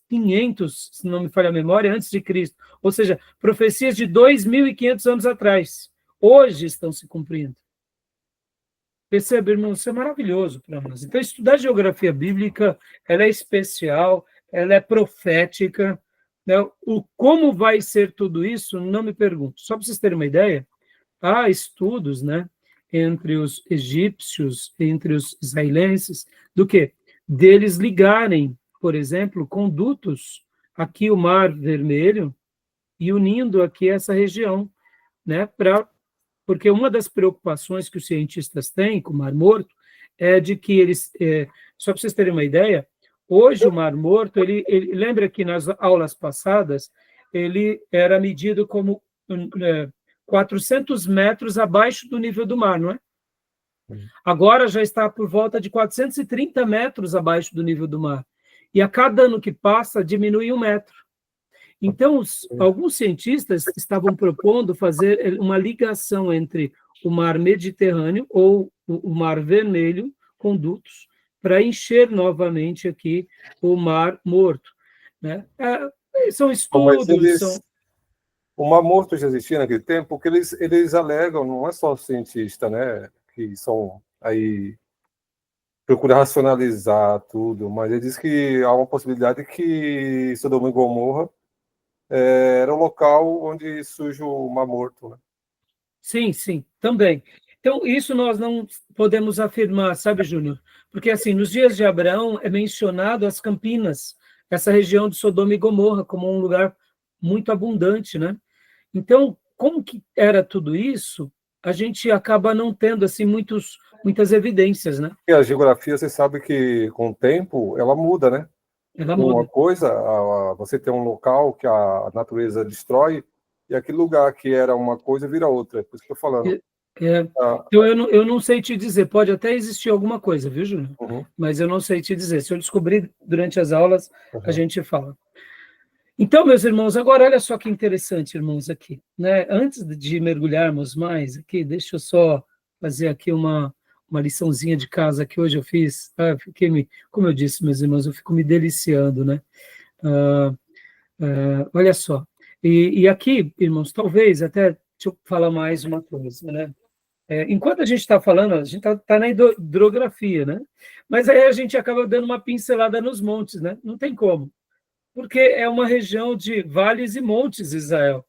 [SPEAKER 1] 500, se não me falha a memória, antes de Cristo. Ou seja, profecias de 2.500 anos atrás. Hoje estão se cumprindo. Percebe, irmão? Isso é maravilhoso para nós. Então, estudar geografia bíblica, ela é especial, ela é profética. Né? Como vai ser tudo isso, não me pergunto. Só para vocês terem uma ideia, há estudos, né, entre os egípcios, entre os israelenses, do que? Deles ligarem, por exemplo, condutos aqui o Mar Vermelho e unindo aqui essa região, né, porque uma das preocupações que os cientistas têm com o Mar Morto é de que eles, só para vocês terem uma ideia, hoje o Mar Morto, ele lembra que nas aulas passadas, ele era medido como 400 metros abaixo do nível do mar, não é? Agora já está por volta de 430 metros abaixo do nível do mar. E a cada ano que passa, diminui 1 metro. Então, alguns cientistas estavam propondo fazer uma ligação entre o mar Mediterrâneo ou o Mar Vermelho, condutos, para encher novamente aqui o Mar Morto. Né? São estudos...
[SPEAKER 5] O Mar Morto já existia naquele tempo, porque eles alegam, não é só cientista, né, que são aí procura racionalizar tudo, mas ele diz que há uma possibilidade que Sodoma e Gomorra era o local onde surge o Mar Morto, né?
[SPEAKER 1] Sim, sim, também. Então, isso nós não podemos afirmar, sabe, Júnior? Porque, assim, nos dias de Abraão é mencionado as Campinas, essa região de Sodoma e Gomorra, como um lugar muito abundante, né? Então, como que era tudo isso? a gente acaba não tendo assim muitas evidências, né?
[SPEAKER 5] E a geografia, você sabe que com o tempo ela muda, né?
[SPEAKER 1] Ela
[SPEAKER 5] Uma
[SPEAKER 1] muda.
[SPEAKER 5] coisa, você tem um local que a natureza destrói e aquele lugar que era uma coisa vira outra. É por isso que eu estou falando.
[SPEAKER 1] É,
[SPEAKER 5] Ah,
[SPEAKER 1] então, eu não sei te dizer, pode até existir alguma coisa, viu, Júnior?
[SPEAKER 5] uhum,
[SPEAKER 1] Mas eu não sei te dizer. Se eu descobrir durante as aulas, a
[SPEAKER 5] uhum.
[SPEAKER 1] gente fala. Então, meus irmãos, agora olha só que interessante, irmãos, aqui, né? Antes de mergulharmos mais aqui, deixa eu só fazer aqui uma liçãozinha de casa que hoje eu fiz. Como eu disse, meus irmãos, eu fico me deliciando, né? Ah, olha só. E aqui, irmãos, talvez até, deixa eu falar mais uma coisa, né? Enquanto a gente está falando, a gente está na hidrografia, né? Mas aí a gente acaba dando uma pincelada nos montes, né? Não tem como, porque é uma região de vales e montes, Israel.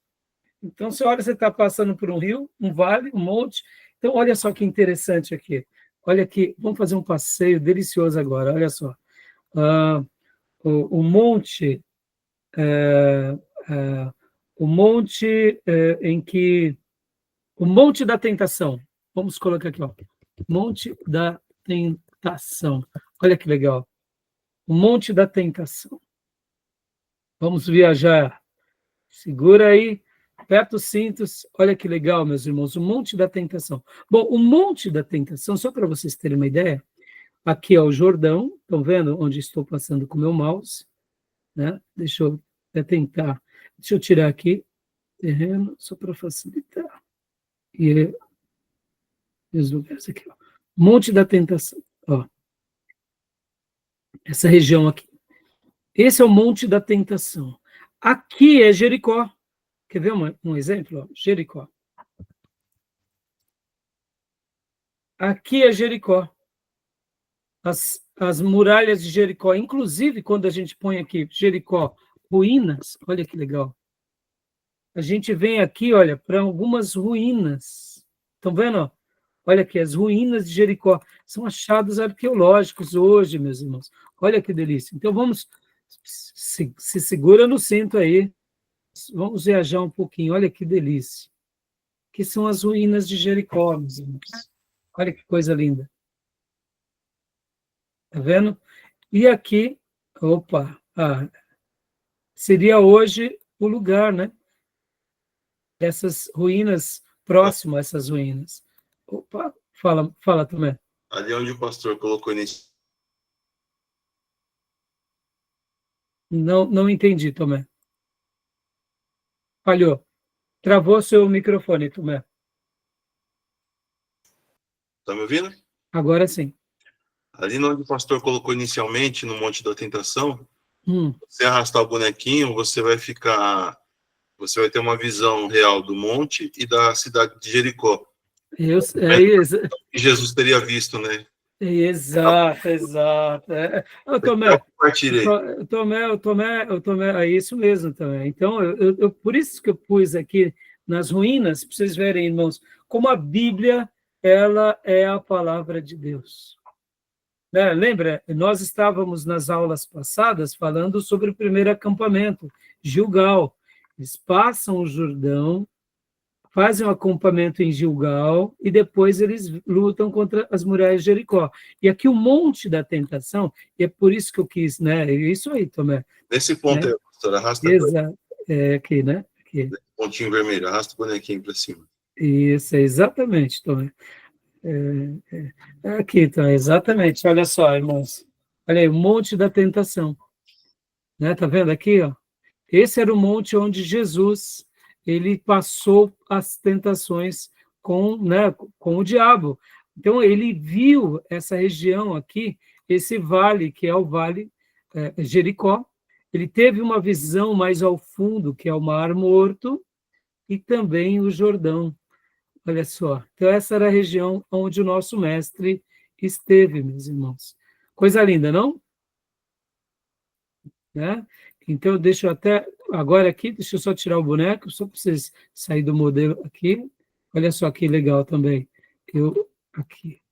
[SPEAKER 1] Então, se olha, você está passando por um rio, um vale, um monte. Então, olha só que interessante aqui. Olha aqui, vamos fazer um passeio delicioso agora, olha só. Ah, o monte, é, é, o monte em que... O Monte da Tentação. Vamos colocar aqui, ó. Monte da Tentação. Olha que legal. O Monte da Tentação. Vamos viajar. Segura aí, aperta os cintos. Olha que legal, meus irmãos. O Monte da Tentação. Bom, o Monte da Tentação, só para vocês terem uma ideia, aqui é o Jordão. Estão vendo onde estou passando com o meu mouse? Né? Deixa eu até tentar. Deixa eu tirar aqui. Terreno, só para facilitar. E os lugares aqui, ó. Monte da Tentação. Ó, essa região aqui. Esse é o Monte da Tentação. Aqui é Jericó. Quer ver um exemplo? Ó, Jericó. Aqui é Jericó. As muralhas de Jericó. Inclusive, quando a gente põe aqui Jericó, ruínas, olha que legal. A gente vem aqui, olha, para algumas ruínas. Estão vendo? Ó? Olha aqui, as ruínas de Jericó. São achados arqueológicos hoje, meus irmãos. Olha que delícia. Então, vamos... Se segura no cinto aí. Vamos viajar um pouquinho. Olha que delícia. Que são as ruínas de Jericó, meus irmãos. Olha que coisa linda. Tá vendo? E aqui, opa, seria hoje o lugar, né? Dessas ruínas, próximo a essas ruínas. Opa, fala também.
[SPEAKER 2] Ali onde o pastor colocou nesse.
[SPEAKER 1] Não entendi, Tomé. Falhou. Travou seu microfone, Tomé.
[SPEAKER 2] Tá me ouvindo?
[SPEAKER 1] Agora sim.
[SPEAKER 2] Ali onde o pastor colocou inicialmente, no Monte da Tentação,
[SPEAKER 1] Hum.
[SPEAKER 2] você arrastar o bonequinho, você vai ter uma visão real do monte e da cidade de Jericó. Que Jesus teria visto, né?
[SPEAKER 1] Exato. Tomé,
[SPEAKER 2] Compartilhei.
[SPEAKER 1] é isso mesmo também. Então, por isso que eu pus aqui nas ruínas, para vocês verem, irmãos, como a Bíblia, ela é a palavra de Deus. Né? Lembra, nós estávamos nas aulas passadas falando sobre o primeiro acampamento, Gilgal. Eles passam o Jordão, fazem um acampamento em Gilgal e depois eles lutam contra as muralhas de Jericó. E aqui o Monte da Tentação, e é por isso que eu quis, né? É isso aí, Tomé.
[SPEAKER 2] Nesse ponto
[SPEAKER 1] Né?
[SPEAKER 2] aí, pastor, arrasta
[SPEAKER 1] Exato. Aqui, né? Aqui.
[SPEAKER 2] Pontinho vermelho, arrasta o bonequinho para cima.
[SPEAKER 1] Isso, exatamente, Tomé. Aqui, então, exatamente. Olha só, irmãos. Olha aí, o Monte da Tentação. Né? Tá vendo aqui, ó? Esse era o monte onde Jesus ele passou as tentações né, com o diabo. Então, ele viu essa região aqui, esse vale, que é o Vale Jericó. Ele teve uma visão mais ao fundo, que é o Mar Morto, e também o Jordão. Olha só. Então, essa era a região onde o nosso mestre esteve, meus irmãos. Coisa linda, não? Né? Então, deixa eu até... Agora aqui, deixa eu só tirar o boneco, só para vocês saírem do modelo aqui. Olha só que legal também. Aqui.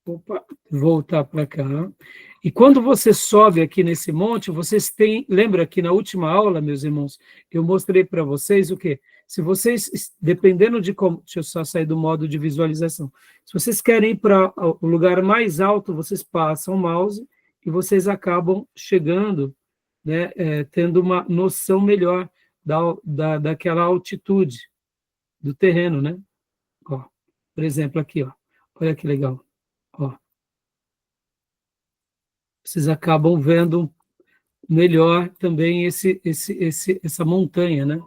[SPEAKER 1] Opa, voltar para cá. E quando você sobe aqui nesse monte, vocês têm, lembra que na última aula, meus irmãos, eu mostrei para vocês o quê? Se vocês, dependendo de como, deixa eu só sair do modo de visualização. Se vocês querem ir para o lugar mais alto, vocês passam o mouse e vocês acabam chegando, né, tendo uma noção melhor daquela altitude do terreno, né? Ó, por exemplo, aqui, ó. Olha que legal. Ó, vocês acabam vendo melhor também essa montanha, né?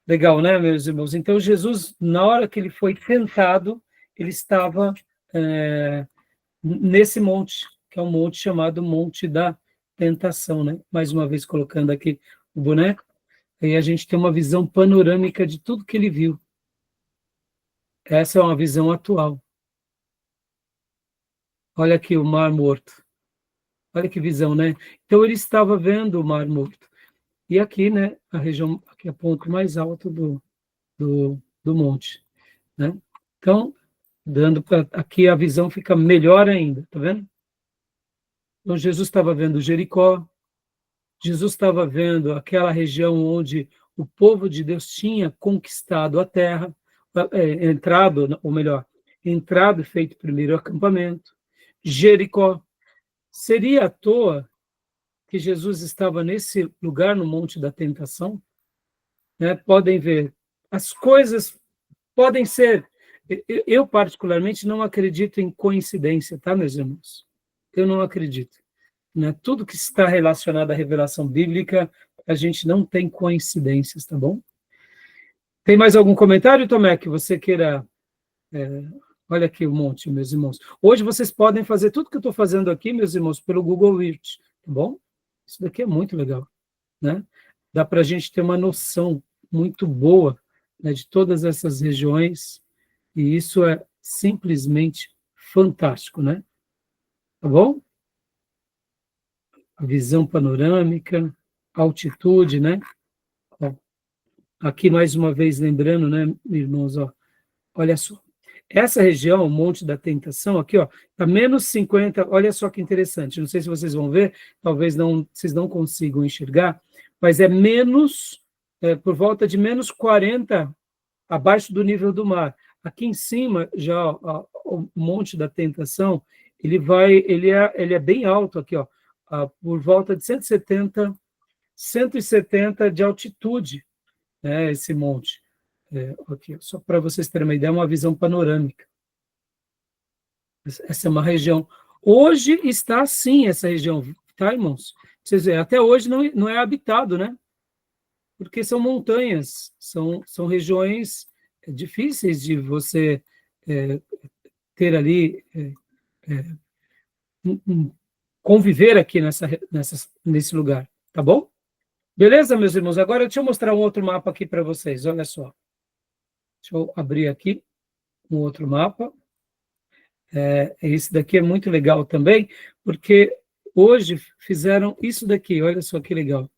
[SPEAKER 1] Legal, né, meus irmãos? Então, Jesus, na hora que ele foi tentado, ele estava nesse monte, que é um monte chamado Monte da Tentação, né? Mais uma vez colocando aqui o boneco, aí a gente tem uma visão panorâmica de tudo que ele viu. Essa é uma visão atual. Olha aqui o Mar Morto. Olha que visão, né? Então, ele estava vendo o Mar Morto. E aqui, né, a região, aqui é o ponto mais alto do monte, né? Então, dando para aqui a visão fica melhor ainda, tá vendo? Então, Jesus estava vendo Jericó, Jesus estava vendo aquela região onde o povo de Deus tinha conquistado a terra, entrado, ou melhor, entrado e feito primeiro acampamento. Jericó. Seria à toa que Jesus estava nesse lugar no Monte da Tentação? Né? Podem ver, as coisas podem ser. Eu, particularmente, não acredito em coincidência, tá, meus irmãos? Eu não acredito. Né? Tudo que está relacionado à revelação bíblica, a gente não tem coincidências, tá bom? Tem mais algum comentário, Tomé, que você queira... olha aqui o monte, meus irmãos. Hoje vocês podem fazer tudo que eu estou fazendo aqui, meus irmãos, pelo Google Earth, tá bom? Isso daqui é muito legal, né? Dá para a gente ter uma noção muito boa, né, de todas essas regiões, e isso é simplesmente fantástico, né? Tá bom? A visão panorâmica, altitude, né? Ó, aqui, mais uma vez, lembrando, né, irmãos, ó, olha só. Essa região, o Monte da Tentação, aqui, ó, tá menos 50, olha só que interessante, não sei se vocês vão ver, talvez não, vocês não consigam enxergar, mas é menos, por volta de menos 40 abaixo do nível do mar. Aqui em cima, já ó, o Monte da Tentação, ele é bem alto aqui, ó, por volta de 170 de altitude, né, esse monte. Aqui, só para vocês terem uma ideia, é uma visão panorâmica. Essa é uma região. Hoje está assim essa região, tá, irmãos? Vocês veem, até hoje não é habitado, né? Porque são montanhas, são regiões difíceis de você ter ali, conviver aqui nesse lugar, tá bom? Beleza, meus irmãos? Agora deixa eu mostrar um outro mapa aqui para vocês, olha só. Deixa eu abrir aqui um outro mapa. Esse daqui é muito legal também, porque hoje fizeram isso daqui, olha só que legal.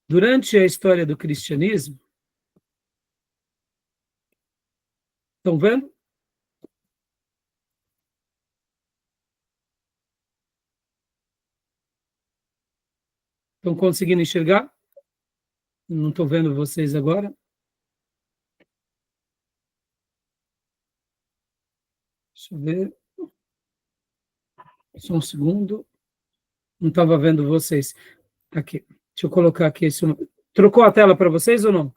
[SPEAKER 1] Durante a história do cristianismo, estão vendo? Estão conseguindo enxergar? Não estou vendo vocês agora. Deixa eu ver. Só um segundo. Não estava vendo vocês. Aqui. Deixa eu colocar aqui esse. Trocou a tela para vocês ou não?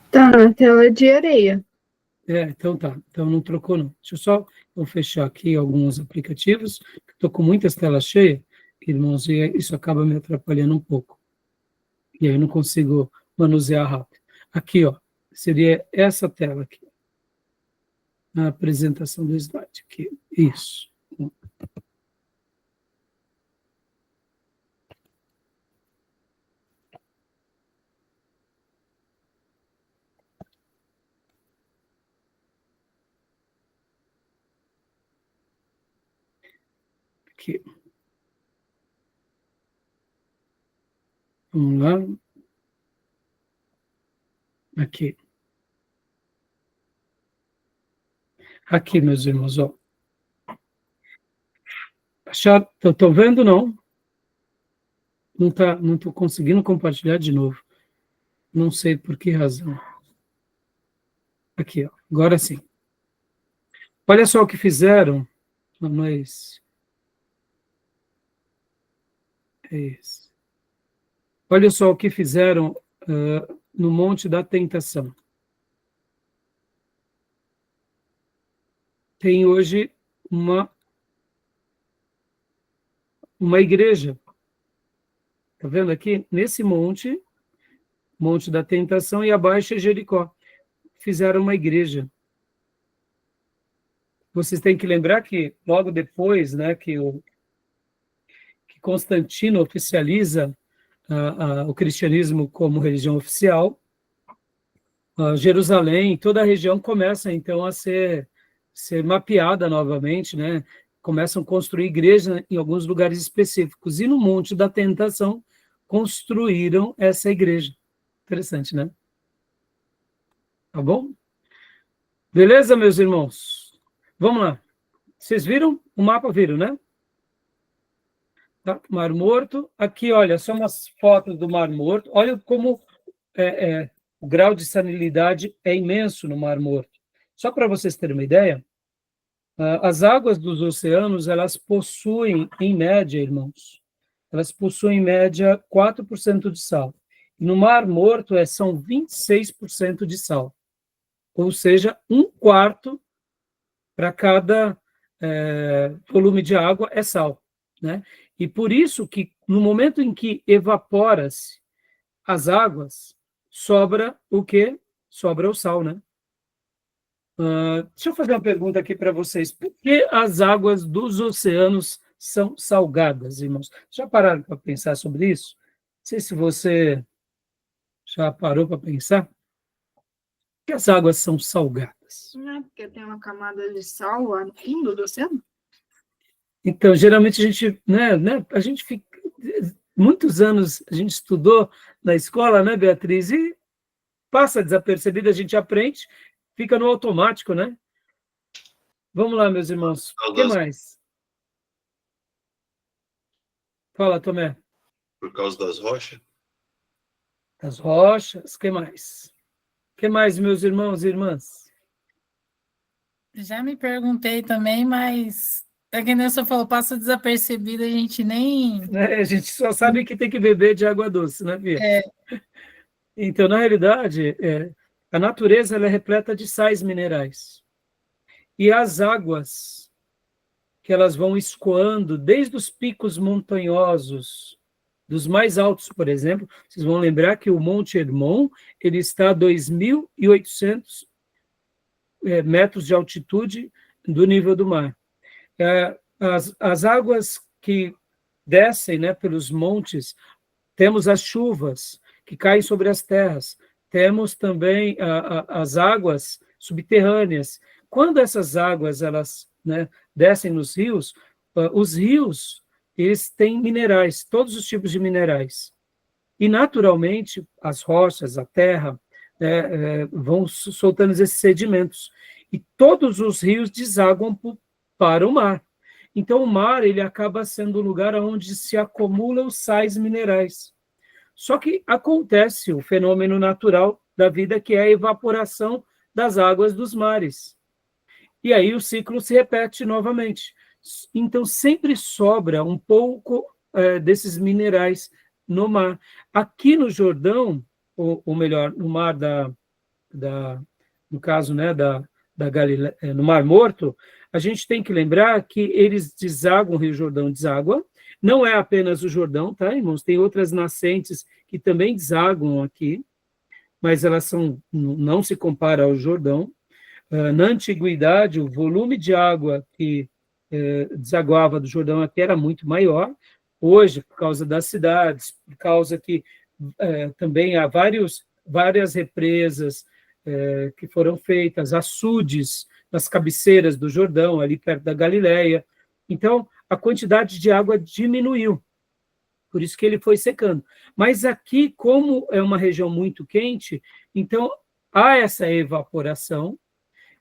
[SPEAKER 3] Tá na tela de areia.
[SPEAKER 1] Então tá. Então não trocou, não. Deixa eu só fechar aqui alguns aplicativos. Estou com muitas telas cheias, irmãos, e isso acaba me atrapalhando um pouco. E aí eu não consigo manusear rápido. Aqui, ó, seria essa tela aqui. A apresentação do slide aqui. Isso. Aqui. Vamos lá. Aqui. Aqui, meus irmãos, ó. Estão vendo, não? Não estou conseguindo compartilhar de novo. Não sei por que razão. Aqui, ó. Agora sim. Olha só o que fizeram. Não é esse. É esse. Olha só o que fizeram no Monte da Tentação. Tem hoje uma igreja. Está vendo aqui? Nesse monte da Tentação, e abaixo é Jericó. Fizeram uma igreja. Vocês têm que lembrar que logo depois, né, que Constantino oficializa o cristianismo como religião oficial, Jerusalém, toda a região começa então a ser mapeada novamente, né? Começam a construir igrejas em alguns lugares específicos, e no Monte da Tentação construíram essa igreja. Interessante, né? Tá bom? Beleza, meus irmãos? Vamos lá. Vocês viram? O mapa viram, né? Tá? Mar Morto. Aqui, olha, são umas fotos do Mar Morto. Olha como o grau de salinidade é imenso no Mar Morto. Só para vocês terem uma ideia, as águas dos oceanos, elas possuem, em média, irmãos, elas possuem, em média, 4% de sal. E no Mar Morto, são 26% de sal. Ou seja, 1/4 para cada volume de água é sal, né? E por isso que, no momento em que evapora-se as águas, sobra o quê? Sobra o sal, né? Deixa eu fazer uma pergunta aqui para vocês. Por que as águas dos oceanos são salgadas, irmãos? Já pararam para pensar sobre isso? Não sei se você já parou para pensar. Por que as águas são salgadas?
[SPEAKER 3] Não é porque tem uma camada de sal lá no fundo do oceano?
[SPEAKER 1] Então, geralmente a gente, a gente fica, muitos anos a gente estudou na escola, né, Beatriz, e passa desapercebido, a gente aprende, fica no automático, né? Vamos lá, meus irmãos. O que mais? Fala, Tomé.
[SPEAKER 2] Por causa das rochas?
[SPEAKER 1] Das rochas, o que mais? O que mais, meus irmãos e irmãs?
[SPEAKER 6] Já me perguntei também, mas é que nem você falou, passa desapercebido, a gente nem...
[SPEAKER 1] A gente só sabe que tem que beber de água doce, né, Bia? Então, na realidade, a natureza ela é repleta de sais minerais. E as águas que elas vão escoando desde os picos montanhosos, dos mais altos, por exemplo, vocês vão lembrar que o Monte Hermon ele está a 2.800 metros de altitude do nível do mar. As águas que descem, né, pelos montes, temos as chuvas que caem sobre as terras, temos também as águas subterrâneas. Quando essas águas elas, né, descem nos rios, os rios eles têm minerais, todos os tipos de minerais. E, naturalmente, as rochas, a terra, vão soltando esses sedimentos. E todos os rios desaguam para o mar. Então, o mar ele acaba sendo o lugar onde se acumulam os sais minerais. Só que acontece o fenômeno natural da vida, que é a evaporação das águas dos mares. E aí o ciclo se repete novamente. Então, sempre sobra um pouco desses minerais no mar. Aqui no Jordão, ou melhor, no mar no caso, né, da Galileia, no Mar Morto, a gente tem que lembrar que eles desaguam, o Rio Jordão deságua. Não é apenas o Jordão, tá, irmãos? Tem outras nascentes que também desaguam aqui, mas elas não se compara ao Jordão. Na antiguidade, o volume de água que desaguava do Jordão aqui era muito maior. Hoje, por causa das cidades, por causa que também há várias represas que foram feitas, açudes nas cabeceiras do Jordão, ali perto da Galileia. Então, a quantidade de água diminuiu, por isso que ele foi secando. Mas aqui, como é uma região muito quente, então há essa evaporação,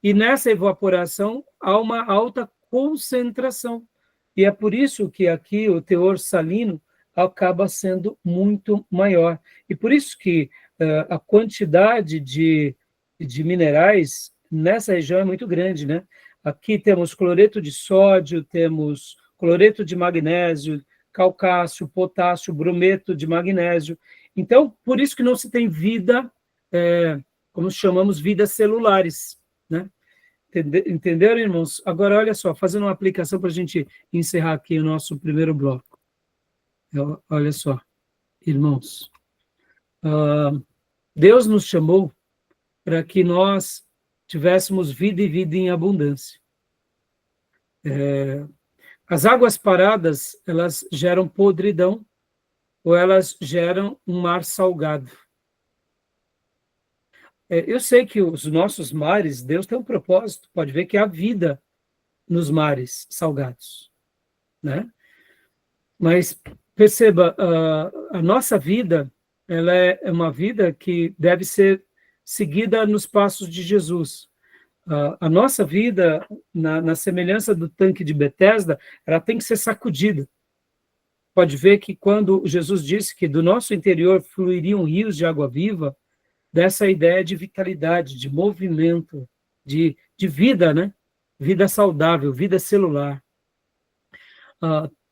[SPEAKER 1] E nessa evaporação há uma alta concentração. E é por isso que aqui o teor salino acaba sendo muito maior. E por isso que a quantidade de minerais nessa região é muito grande, né? Aqui temos cloreto de sódio, temos cloreto de magnésio, calcácio, potássio, brometo de magnésio. Então, por isso que não se tem vida, como chamamos, vidas celulares, né? Entenderam, irmãos? Agora, olha só, fazendo uma aplicação para a gente encerrar aqui o nosso primeiro bloco. Olha só, irmãos. Deus nos chamou para que nós tivéssemos vida e vida em abundância. As águas paradas, elas geram podridão ou elas geram um mar salgado. Eu sei que os nossos mares, Deus tem um propósito, pode ver que há vida nos mares salgados, né? Mas perceba, a nossa vida, ela é uma vida que deve ser seguida nos passos de Jesus. A nossa vida, na semelhança do tanque de Betesda, ela tem que ser sacudida. Pode ver que quando Jesus disse que do nosso interior fluiriam rios de água viva, dessa ideia de vitalidade, de movimento, de vida, né? Vida saudável, vida celular.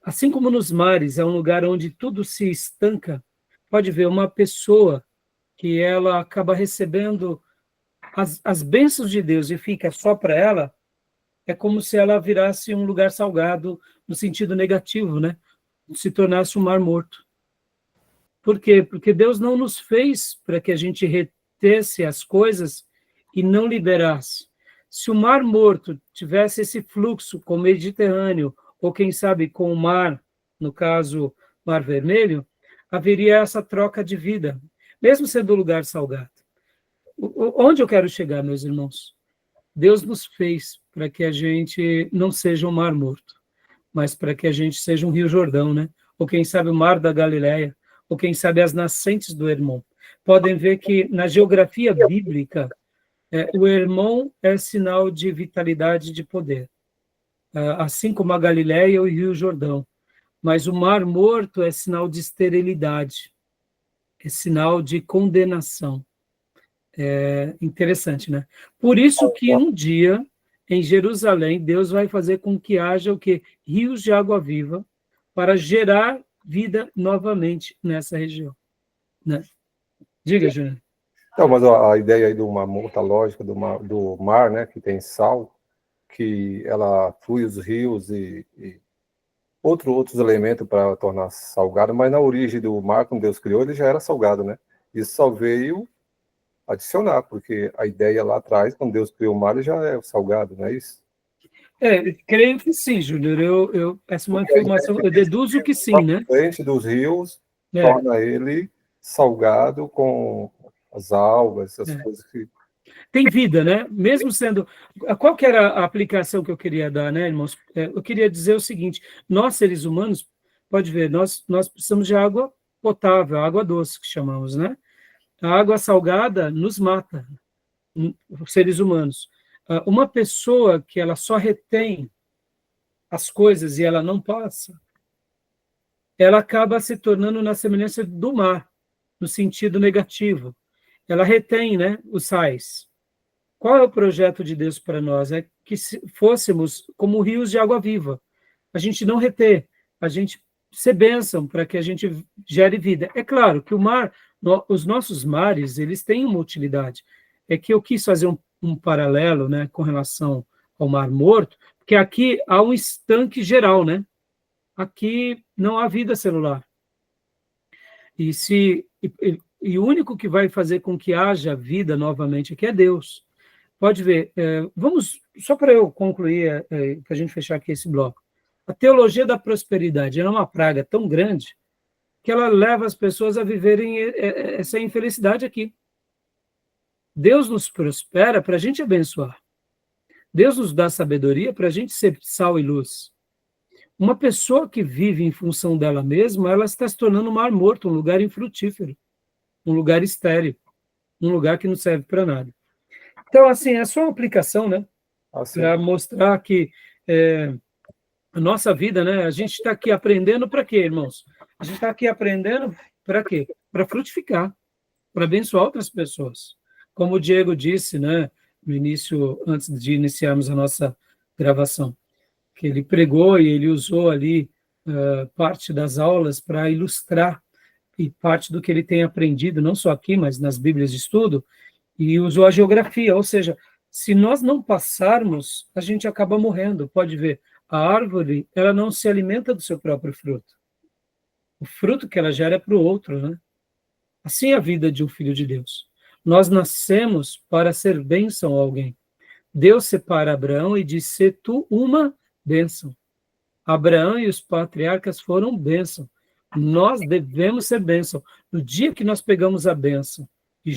[SPEAKER 1] Assim como nos mares é um lugar onde tudo se estanca, pode ver uma pessoa que ela acaba recebendo as bênçãos de Deus e fica só para ela, é como se ela virasse um lugar salgado no sentido negativo, né? Se tornasse um mar morto. Por quê? Porque Deus não nos fez para que a gente retesse as coisas e não liberasse. Se o mar morto tivesse esse fluxo com o Mediterrâneo, ou quem sabe com o mar, no caso, Mar Vermelho, haveria essa troca de vida, mesmo sendo um lugar salgado. Onde eu quero chegar, meus irmãos? Deus nos fez para que a gente não seja um mar morto, mas para que a gente seja um Rio Jordão, né? Ou quem sabe o Mar da Galileia, ou quem sabe as nascentes do Hermon. Podem ver que na geografia bíblica, o Hermon é sinal de vitalidade e de poder, assim como a Galileia e o Rio Jordão. Mas o Mar Morto é sinal de esterilidade, é sinal de condenação. É interessante, né? Por isso que um dia, em Jerusalém, Deus vai fazer com que haja o quê? Rios de água viva para gerar vida novamente nessa região, né? Diga, Júnior.
[SPEAKER 5] Não, mas a ideia aí de uma morta lógica do mar, né, que tem sal, que ela flui os rios e outros elementos para tornar salgado, mas na origem do mar, quando Deus criou, ele já era salgado, né? Isso só veio adicionar, porque a ideia lá atrás, quando Deus criou o mar, ele já é salgado, não é isso?
[SPEAKER 1] Creio que sim, Júnior. Essa é uma informação, eu deduzo que sim, né?
[SPEAKER 5] A frente dos rios torna ele salgado com as algas, essas coisas que...
[SPEAKER 1] Tem vida, né? Mesmo sendo... Qual que era a aplicação que eu queria dar, né, irmãos? Eu queria dizer o seguinte, nós, seres humanos, pode ver, nós precisamos de água potável, água doce, que chamamos, né? A água salgada nos mata, os seres humanos. Uma pessoa que ela só retém as coisas e ela não passa, ela acaba se tornando na semelhança do mar, no sentido negativo. Ela retém, né, os sais. Qual é o projeto de Deus para nós? É que fôssemos como rios de água viva. A gente não reter, a gente ser bênção para que a gente gere vida. É claro que o mar, os nossos mares, eles têm uma utilidade. É que eu quis fazer um paralelo, né, com relação ao Mar Morto, porque aqui há um estanque geral, né? Aqui não há vida celular. E o único que vai fazer com que haja vida novamente aqui é Deus. Pode ver, vamos, só para eu concluir, para a gente fechar aqui esse bloco. A teologia da prosperidade é uma praga tão grande que ela leva as pessoas a viverem essa infelicidade aqui. Deus nos prospera para a gente abençoar. Deus nos dá sabedoria para a gente ser sal e luz. Uma pessoa que vive em função dela mesma, ela está se tornando um mar morto, um lugar infrutífero, um lugar estéril, um lugar que não serve para nada. Então, assim, é só uma aplicação, né?
[SPEAKER 5] Assim,
[SPEAKER 1] Para mostrar que a nossa vida, né? A gente está aqui aprendendo para quê, irmãos? A gente está aqui aprendendo para quê? Para frutificar, para abençoar outras pessoas. Como o Diego disse, né? No início, antes de iniciarmos a nossa gravação, que ele pregou e ele usou ali parte das aulas para ilustrar e parte do que ele tem aprendido, não só aqui, mas nas Bíblias de estudo, e usou a geografia, ou seja, se nós não passarmos, a gente acaba morrendo. Pode ver, a árvore, ela não se alimenta do seu próprio fruto. O fruto que ela gera é para o outro, né? Assim é a vida de um filho de Deus. Nós nascemos para ser bênção a alguém. Deus separa Abraão e diz, se tu uma bênção. Abraão e os patriarcas foram bênção. Nós devemos ser bênção. No dia que nós pegamos a bênção e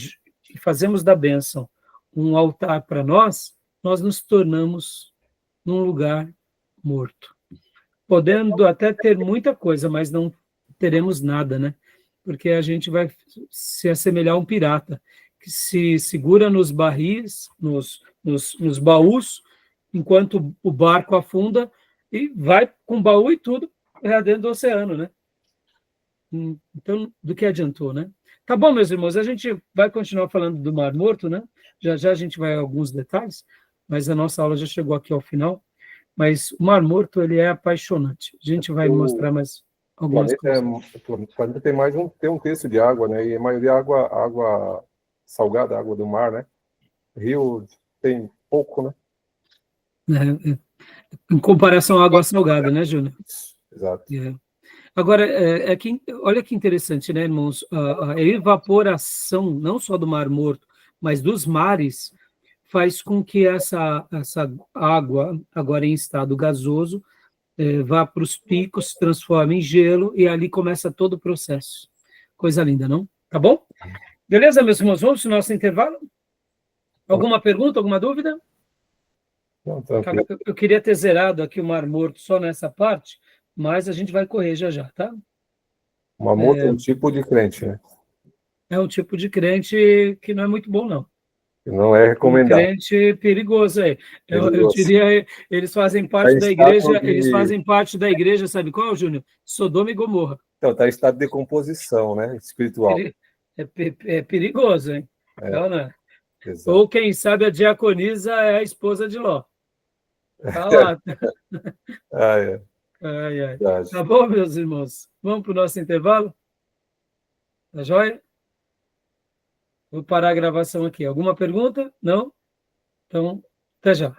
[SPEAKER 1] fazemos da bênção um altar para nós, nós nos tornamos num lugar morto. Podendo até ter muita coisa, mas não teremos nada, né? Porque a gente vai se assemelhar a um pirata, que se segura nos barris, nos baús, enquanto o barco afunda, e vai com baú e tudo dentro do oceano, né? Então, do que adiantou, né? Tá bom, meus irmãos, a gente vai continuar falando do Mar Morto, né? Já já a gente vai a alguns detalhes, mas a nossa aula já chegou aqui ao final. Mas o Mar Morto, ele é apaixonante. A gente vai mostrar mais algumas coisas.
[SPEAKER 5] O planeta tem um terço de água, né? E a maioria é água salgada, água do mar, né? Rio tem pouco, né?
[SPEAKER 1] Em comparação à água salgada, né, Júnior?
[SPEAKER 5] Exato.
[SPEAKER 1] Agora, olha que interessante, né, irmãos? A evaporação, não só do Mar Morto, mas dos mares, faz com que essa água, agora em estado gasoso, vá para os picos, se transforma em gelo, e ali começa todo o processo. Coisa linda, não? Tá bom? Beleza, meus irmãos? Vamos para o nosso intervalo? Alguma pergunta, alguma dúvida?
[SPEAKER 5] Não, tranquilo.
[SPEAKER 1] Eu queria ter zerado aqui o Mar Morto só nessa parte, mas a gente vai correr já já, tá?
[SPEAKER 5] O Mamute é um tipo de crente, né?
[SPEAKER 1] É um tipo de crente que não é muito bom, não.
[SPEAKER 5] Não é
[SPEAKER 1] Um
[SPEAKER 5] recomendado.
[SPEAKER 1] crente perigoso aí. Eu
[SPEAKER 5] Perigoso.
[SPEAKER 1] diria, eles fazem parte
[SPEAKER 5] Tá
[SPEAKER 1] da
[SPEAKER 5] em estado
[SPEAKER 1] igreja,
[SPEAKER 5] de-
[SPEAKER 1] eles fazem parte da igreja, sabe qual, Júnior? Sodoma e Gomorra.
[SPEAKER 5] Então, está em estado de decomposição, né? Espiritual.
[SPEAKER 1] É perigoso, hein? Não, não é?
[SPEAKER 5] Exato.
[SPEAKER 1] Ou, quem sabe, a diaconisa é a esposa de Ló. Tá lá.
[SPEAKER 5] É
[SPEAKER 1] Ai, ai.
[SPEAKER 5] verdade.
[SPEAKER 1] Tá bom, meus irmãos? Vamos para o nosso intervalo? Tá joia? Vou parar a gravação aqui. Alguma pergunta? Não? Então, até já.